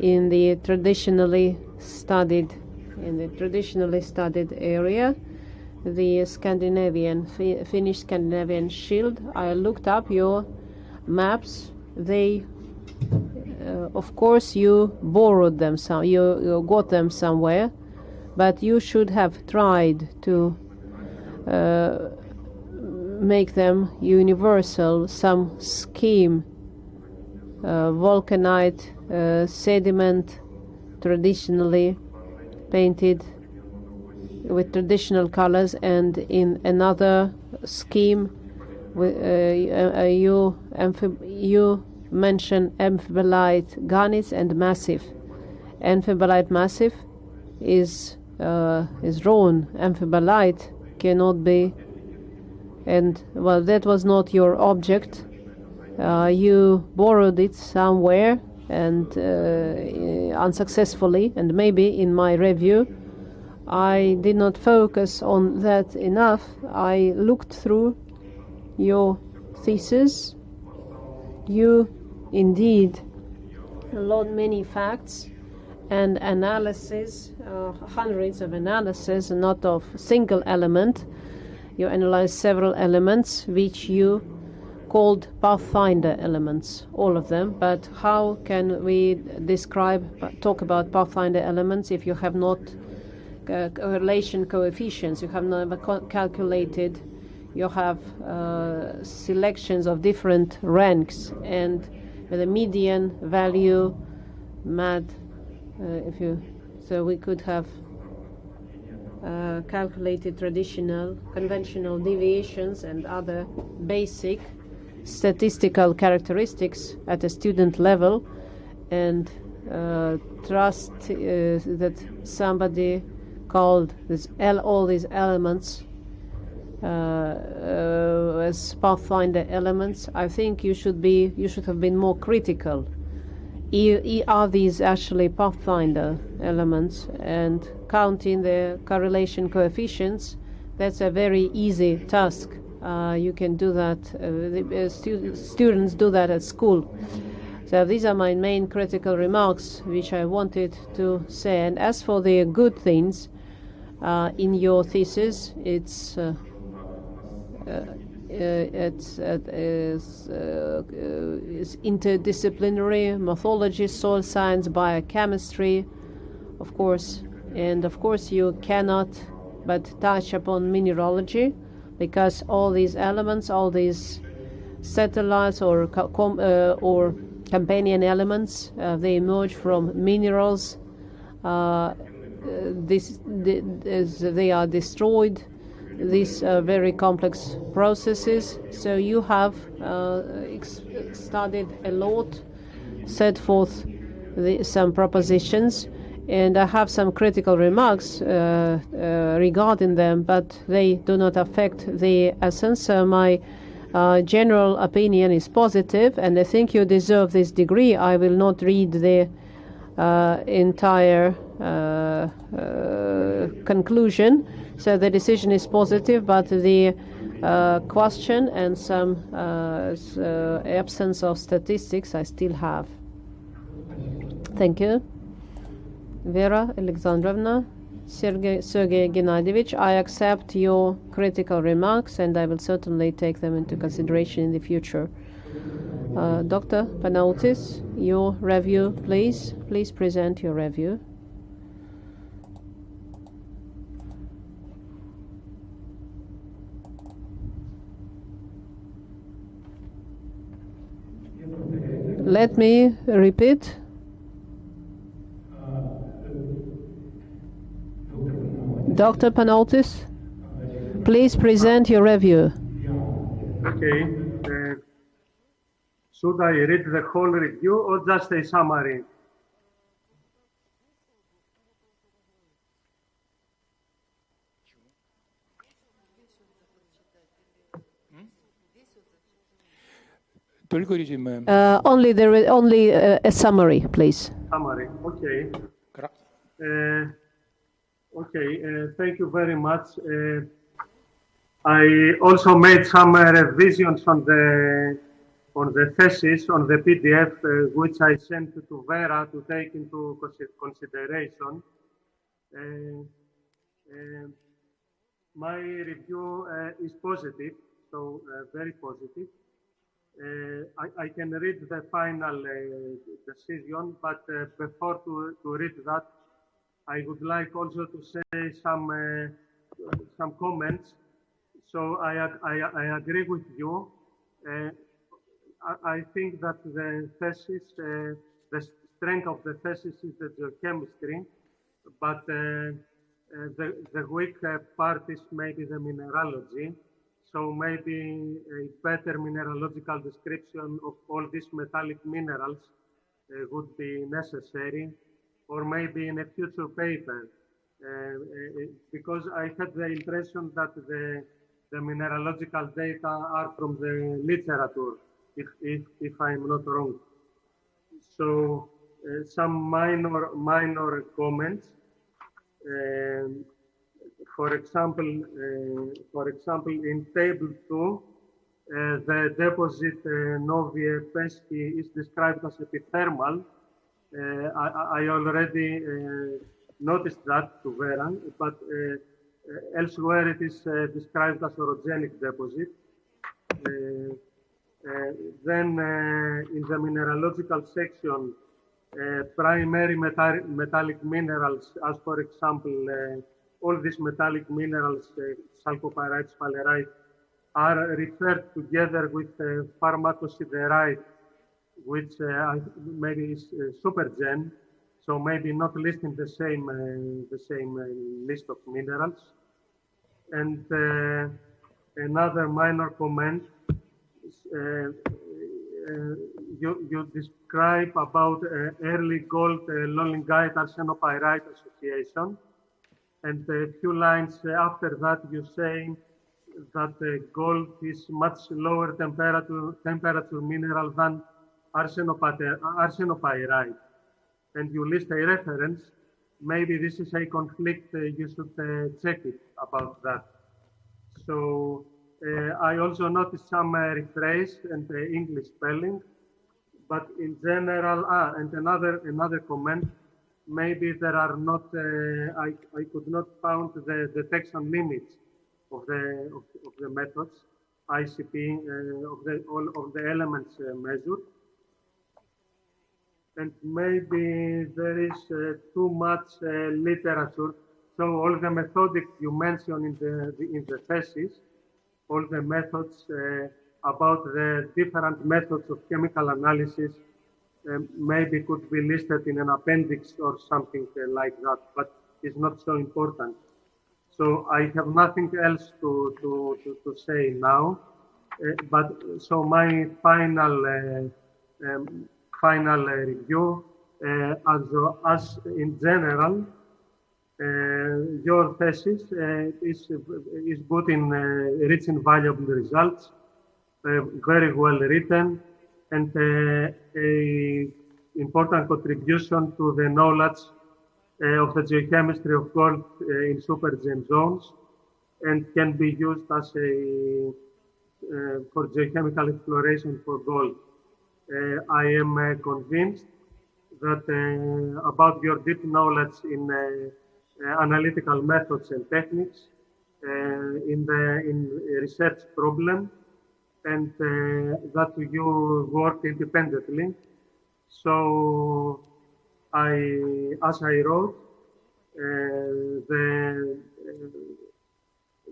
in the traditionally studied area, the Finnish Scandinavian shield. I looked up your maps. They of course you borrowed them, you got them somewhere, but you should have tried to make them universal, some scheme, vulcanite, sediment, traditionally painted with traditional colors, and in another scheme you mention amphibolite garnets and massive. Amphibolite massive is drawn. Amphibolite cannot be, and well, that was not your object. You borrowed it somewhere and unsuccessfully, and maybe in my review I did not focus on that enough. I looked through your thesis. You indeed load many facts and analysis, hundreds of analysis, not of single element. You analyze several elements which you called pathfinder elements, all of them. But how can we talk about pathfinder elements if you have not correlation coefficients? You have never calculated. You have selections of different ranks, and the median value so we could have calculated conventional deviations and other basic statistical characteristics at a student level and trust that somebody called all these elements as pathfinder elements. I think you should have been more critical. Are these actually pathfinder elements? And counting the correlation coefficients, that's a very easy task. You can do that. Students do that at school. So these are my main critical remarks which I wanted to say. And as for the good things in your thesis, it's interdisciplinary morphology, soil science, biochemistry, of course. And of course you cannot but touch upon mineralogy, because all these elements, all these satellites or companion elements, they emerge from minerals. They are destroyed. These very complex processes. So you have studied a lot, set forth some propositions, and I have some critical remarks regarding them, but they do not affect the essence. My general opinion is positive, and I think you deserve this degree. I will not read the entire conclusion. So the decision is positive, but the question and some absence of statistics I still have. Thank you. Vera, Alexandrovna, Sergey Gennadievich, I accept your critical remarks and I will certainly take them into consideration in the future. Dr. Panautis, your review, please. Please present your review. Let me repeat. Dr. Panautis, please present your review. Okay. Should I read the whole review or just a summary? Only a summary, please. Summary. Okay. Thank you very much. I also made some revisions on the thesis, on the PDF, which I sent to Vera to take into consideration. My review is positive, so very positive. I can read the final decision, but before to read that, I would like also to say some comments. So I agree with you. I think that the thesis, the strength of the thesis is the geochemistry, but the weak part is maybe the mineralogy. So maybe a better mineralogical description of all these metallic minerals would be necessary, or maybe in a future paper, because I had the impression that the mineralogical data are from the literature, if I'm not wrong. So some minor comments. For example, in table 2, the deposit Novie Pesky is described as epithermal. I already noticed that to Vera, but elsewhere it is described as orogenic deposit. Then in the mineralogical section, primary metallic minerals, as for example, all these metallic minerals, chalcopyrite, sphalerite, are referred together with pharmacosiderite, which maybe is supergen, so maybe not listing the same list of minerals. And another minor comment, you describe about early gold lolingite arsenopyrite association, and a few lines after that you say that gold is much lower temperature mineral than arsenopyrite, and you list a reference. Maybe this is a conflict. You should check it about that. So I also noticed some rephrase and English spelling, but in general, and another comment. Maybe there are not. I could not found the detection limits of the methods, ICP of the elements measured, and maybe there is too much literature. So all the methodic you mentioned in the thesis, all the methods about the different methods of chemical analysis, maybe could be listed in an appendix or something like that, but it's not so important. So I have nothing else to say now. But so my final review, as in general, your thesis is good in rich in valuable results, very well written, and a important contribution to the knowledge of the geochemistry of gold in supergem zones, and can be used as a for geochemical exploration for gold. I am convinced that about your deep knowledge in analytical methods and techniques in research problem, and that you work independently. So as I wrote,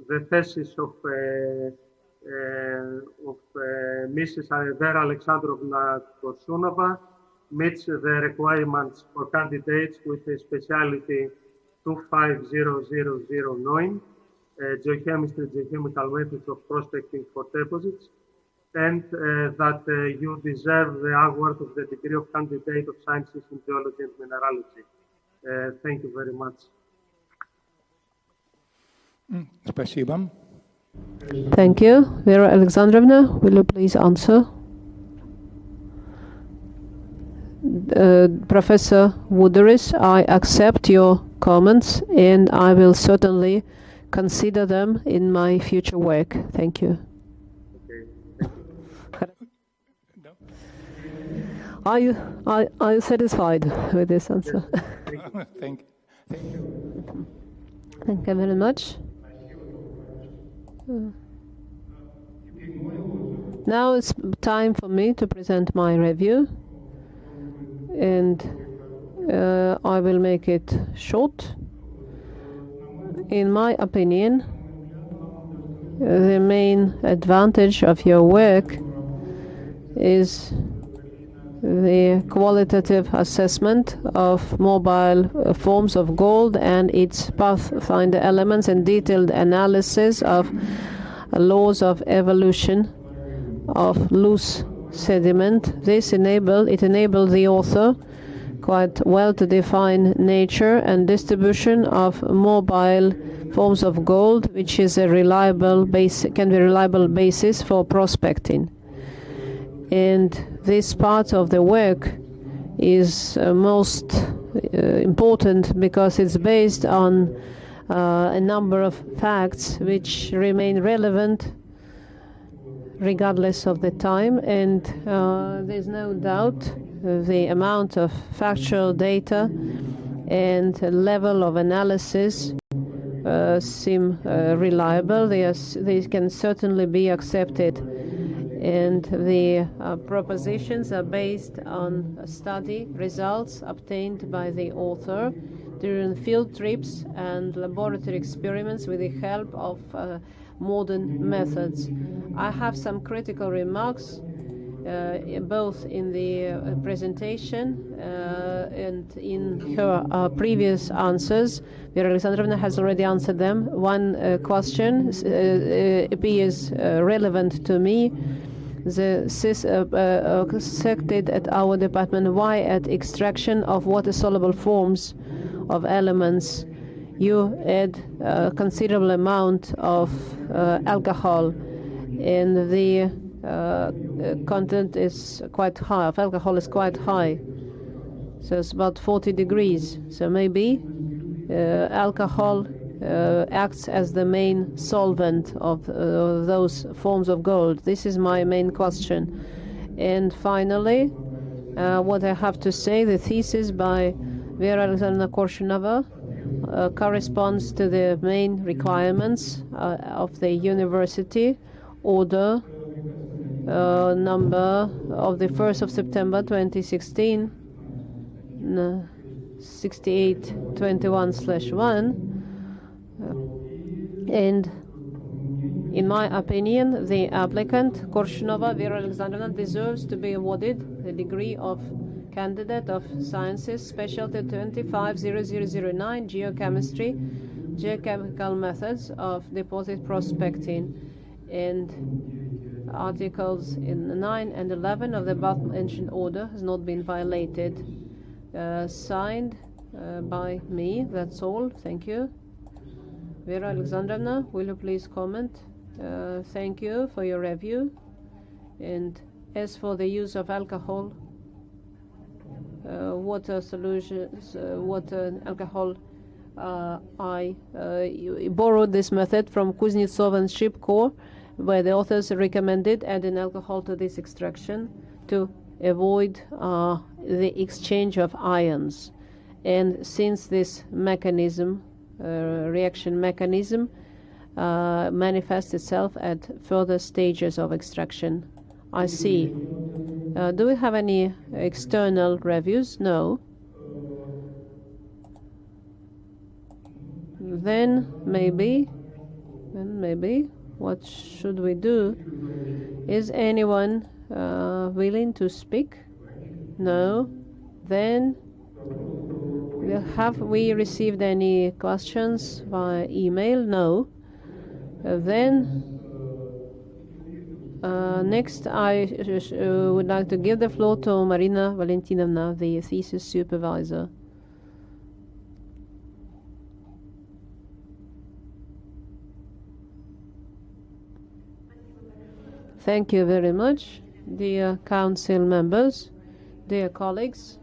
the thesis of Mrs. Vera Alexandrovna Korshunova meets the requirements for candidates with a specialty 250009, geochemistry, geochemical methods of prospecting for deposits, and that you deserve the award of the degree of candidate of sciences in geology and mineralogy. Thank you very much. Спасибо. Thank you. Vera Alexandrovna, will you please answer? Professor Wooderis, I accept your comments and I will certainly consider them in my future work. Thank you. Okay. Thank you. Are you satisfied with this answer? Yes. Thank you. Thank you very much. Now it's time for me to present my review, and I will make it short. In my opinion, the main advantage of your work is the qualitative assessment of mobile forms of gold and its pathfinder elements, and detailed analysis of laws of evolution of loose sediment. This enabled the author quite well to define nature and distribution of mobile forms of gold, which is a reliable reliable basis for prospecting. And this part of the work is most important because it's based on a number of facts which remain relevant regardless of the time, and there's no doubt the amount of factual data and level of analysis seem reliable. They can certainly be accepted, and the propositions are based on study results obtained by the author during field trips and laboratory experiments with the help of modern methods. I have some critical remarks both in the presentation and in her previous answers. Vera Alexandrovna has already answered them. One question appears relevant to me. the sected at our department. Why at extraction of water-soluble forms of elements you add a considerable amount of alcohol, and the content is quite high, of alcohol is quite high, so it's about 40 degrees. So maybe alcohol acts as the main solvent of those forms of gold. This is my main question. And finally, what I have to say, the thesis by Vera Alexandrovna Korshunova corresponds to the main requirements of the university order number of the 1st of September 2016, 6821/1. And in my opinion, the applicant, Korshunova Vera Alexandrovna, deserves to be awarded the degree of Candidate of Sciences, Specialty 250009, Geochemistry, Geochemical Methods of Deposit Prospecting, and Articles in 9 and 11 of the above-mentioned order has not been violated. Signed by me. That's all. Thank you. Vera Alexandrovna, will you please comment? Thank you for your review. And as for the use of alcohol, water solutions, alcohol, I borrowed this method from Kuznetsov and Shipko, where the authors recommended adding alcohol to this extraction to avoid the exchange of ions. And since this mechanism, reaction mechanism, manifests itself at further stages of extraction. I see. Do we have any external reviews? No. Then maybe, what should we do? Is anyone willing to speak? No. Then, have we received any questions via email? No. Then, next I would like to give the floor to Marina Valentinovna, the thesis supervisor. Thank you very much, dear council members, dear colleagues.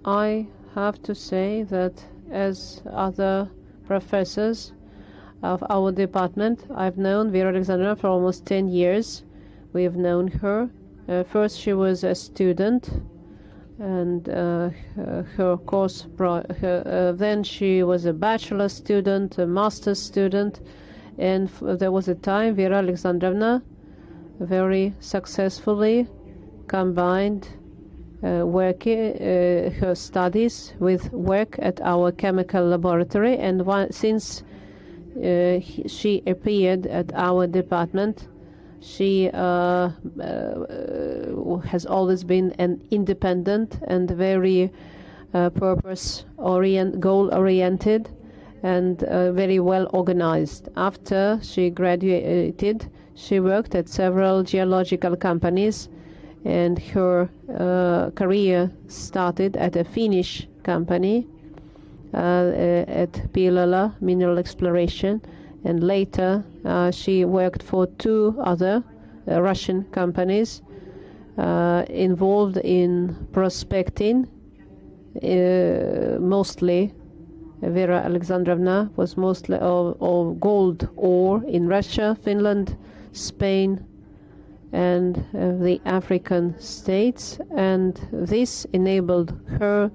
I have to say that as other professors of our department, I've known Vera Alexandrovna for almost 10 years. We have known her. First she was a student, and her course then she was a bachelor student, a master's student, and there was a time Vera Alexandrovna very successfully combined her studies with work at our chemical laboratory, and since she appeared at our department, she has always been an independent and very goal-oriented and very well organized. After she graduated, she worked at several geological companies, and her career started at a Finnish company at Piilala Mineral Exploration, and later she worked for 2 other Russian companies involved in prospecting. Mostly Vera Alexandrovna was mostly all gold ore in Russia, Finland, Spain, and the African states, and this enabled her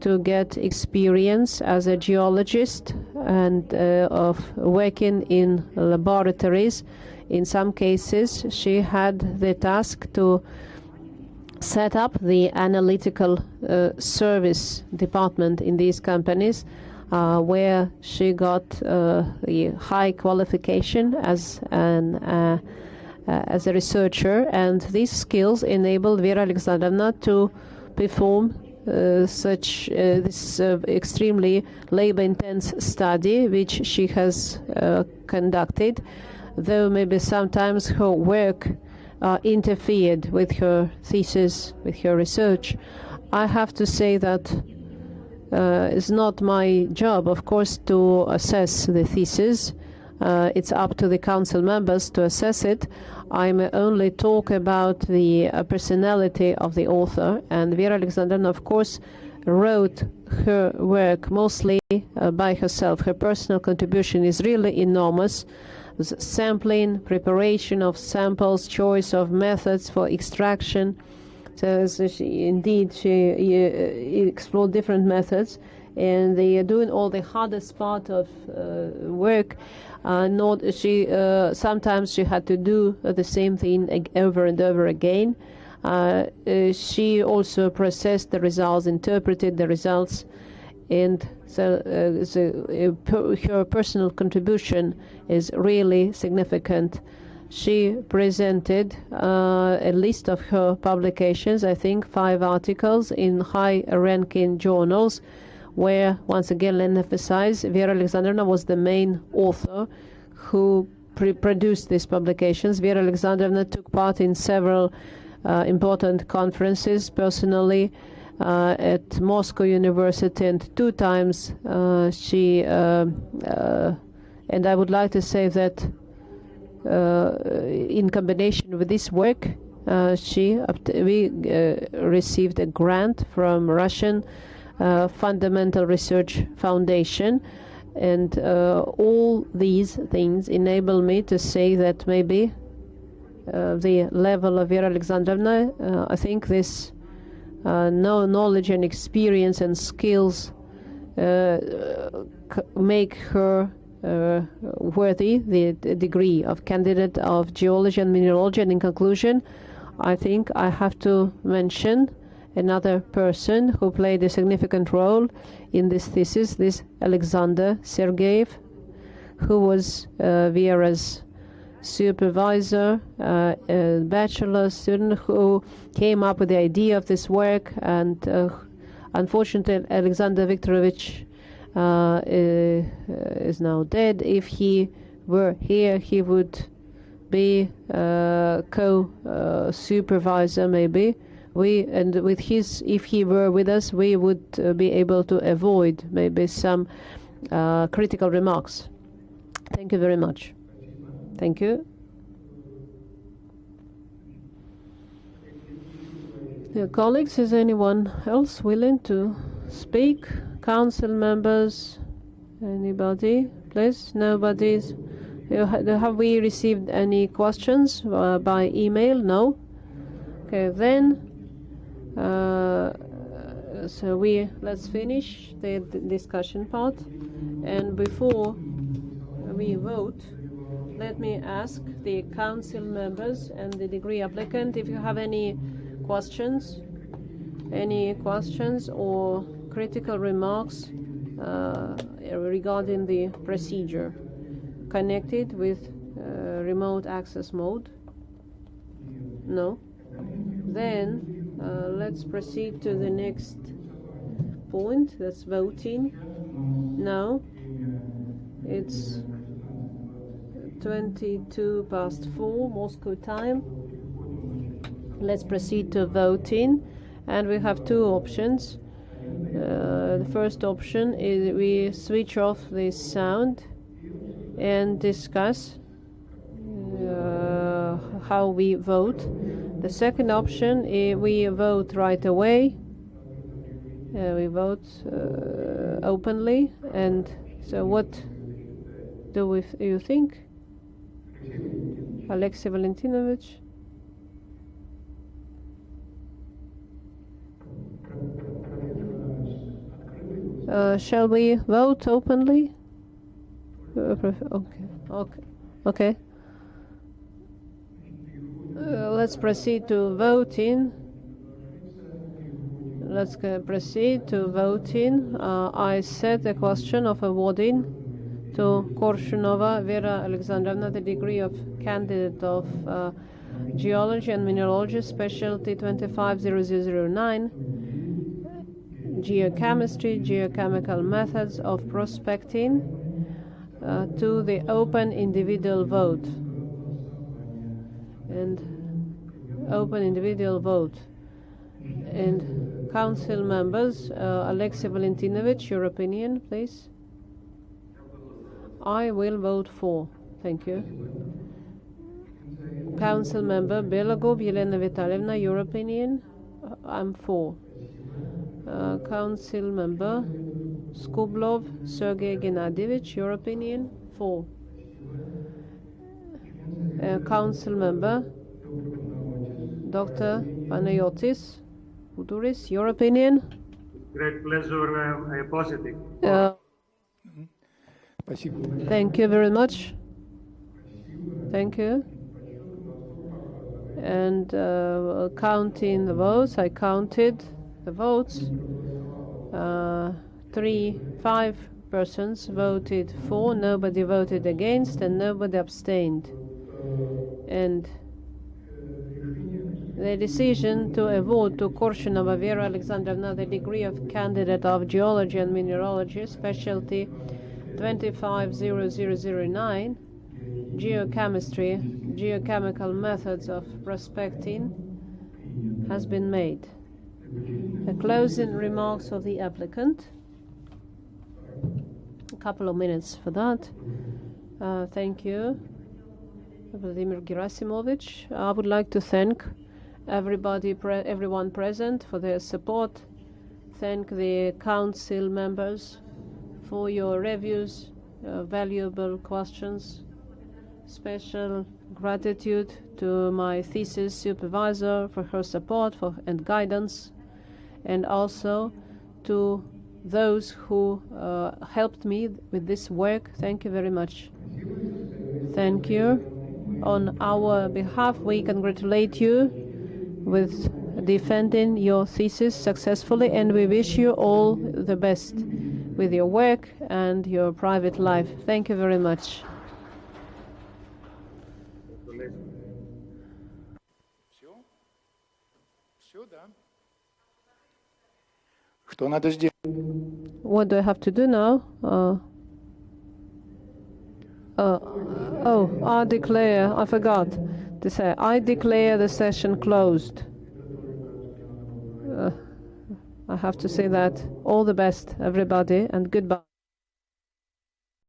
to get experience as a geologist and of working in laboratories. In some cases, she had the task to set up the analytical service department in these companies, where she got the high qualification as a researcher, and these skills enabled Vera Alexandrovna to perform this extremely labor-intense study which she has conducted, though maybe sometimes her work interfered with her thesis, with her research. I have to say that it's not my job, of course, to assess the thesis. It's up to the council members to assess it. I may only talk about the personality of the author. And Vera Alexandrovna, of course, wrote her work mostly by herself. Her personal contribution is really enormous. Sampling, preparation of samples, choice of methods for extraction. So she explored different methods, and they are doing all the hardest part of work. Sometimes she had to do the same thing over and over again. She also processed the results, interpreted the results, and so her personal contribution is really significant. She presented a list of her publications, I think 5 articles in high-ranking journals, where, once again, let me emphasize, Vera Alexandrovna was the main author who produced these publications. Vera Alexandrovna took part in several important conferences personally at Moscow University, and 2 times she and I would like to say that in combination with this work we received a grant from Russian Fundamental Research Foundation, and all these things enable me to say that maybe the level of Vera Alexandrovna, I think this knowledge and experience and skills make her worthy the degree of candidate of geology and mineralogy. And in conclusion, I think I have to mention another person who played a significant role in this thesis, this Alexander Sergeyev, who was Vera's supervisor, a bachelor student who came up with the idea of this work. And unfortunately, Alexander Viktorovich is now dead. If he were here, he would be co-supervisor maybe. If he were with us, we would be able to avoid maybe some critical remarks. Thank you very much. Thank you. Dear colleagues, is anyone else willing to speak? Council members? Anybody? Please? Nobody's. Have we received any questions by email? No? Okay, then. So let's finish the discussion part. And before we vote, let me ask the council members and the degree applicant if you have any questions or critical remarks regarding the procedure connected with remote access mode. No? Then let's proceed to the next point, that's voting. Now it's 4:22 Moscow time. Let's proceed to voting, and we have 2 options. The first option is we switch off the sound and discuss how we vote. The second option is we vote right away. We vote openly. And so what do you think? Alexey Valentinovich? Shall we vote openly? Okay. Let's proceed to voting. Let's proceed to voting. I set the question of awarding to Korshunova Vera Alexandrovna the degree of candidate of geology and mineralogy, specialty 250009, geochemistry, geochemical methods of prospecting, to the open individual vote. And open individual vote. And council members, Alexei Valentinovich, your opinion, please. I will vote for. Thank you. Council member Belagov Yelena Vitalyevna, your opinion? I'm for. Council member Skublov Sergei Gennadievich, your opinion? For. Council member Dr. Panayotis Uduris, your opinion? Great pleasure, positive. Thank you very much. Thank you. And counting the votes, I counted the votes. 5 persons voted for, nobody voted against, and nobody abstained. And the decision to award to Korshunova Vera Alexandrovna the degree of candidate of geology and mineralogy, specialty 250009, geochemistry, geochemical methods of prospecting, has been made. The closing remarks of the applicant. A couple of minutes for that. Thank you, Vladimir Gerasimovich. I would like to thank everyone present for their support. Thank the council members for your reviews, valuable questions. Special gratitude to my thesis supervisor for her support and guidance, and also to those who helped me with this work. Thank you very much. Thank you. On our behalf, we congratulate you with defending your thesis successfully, and we wish you all the best with your work and your private life. Thank you very much. What do I have to do now? I declare, I forgot to say, I declare the session closed. I have to say that. All the best, everybody, and goodbye.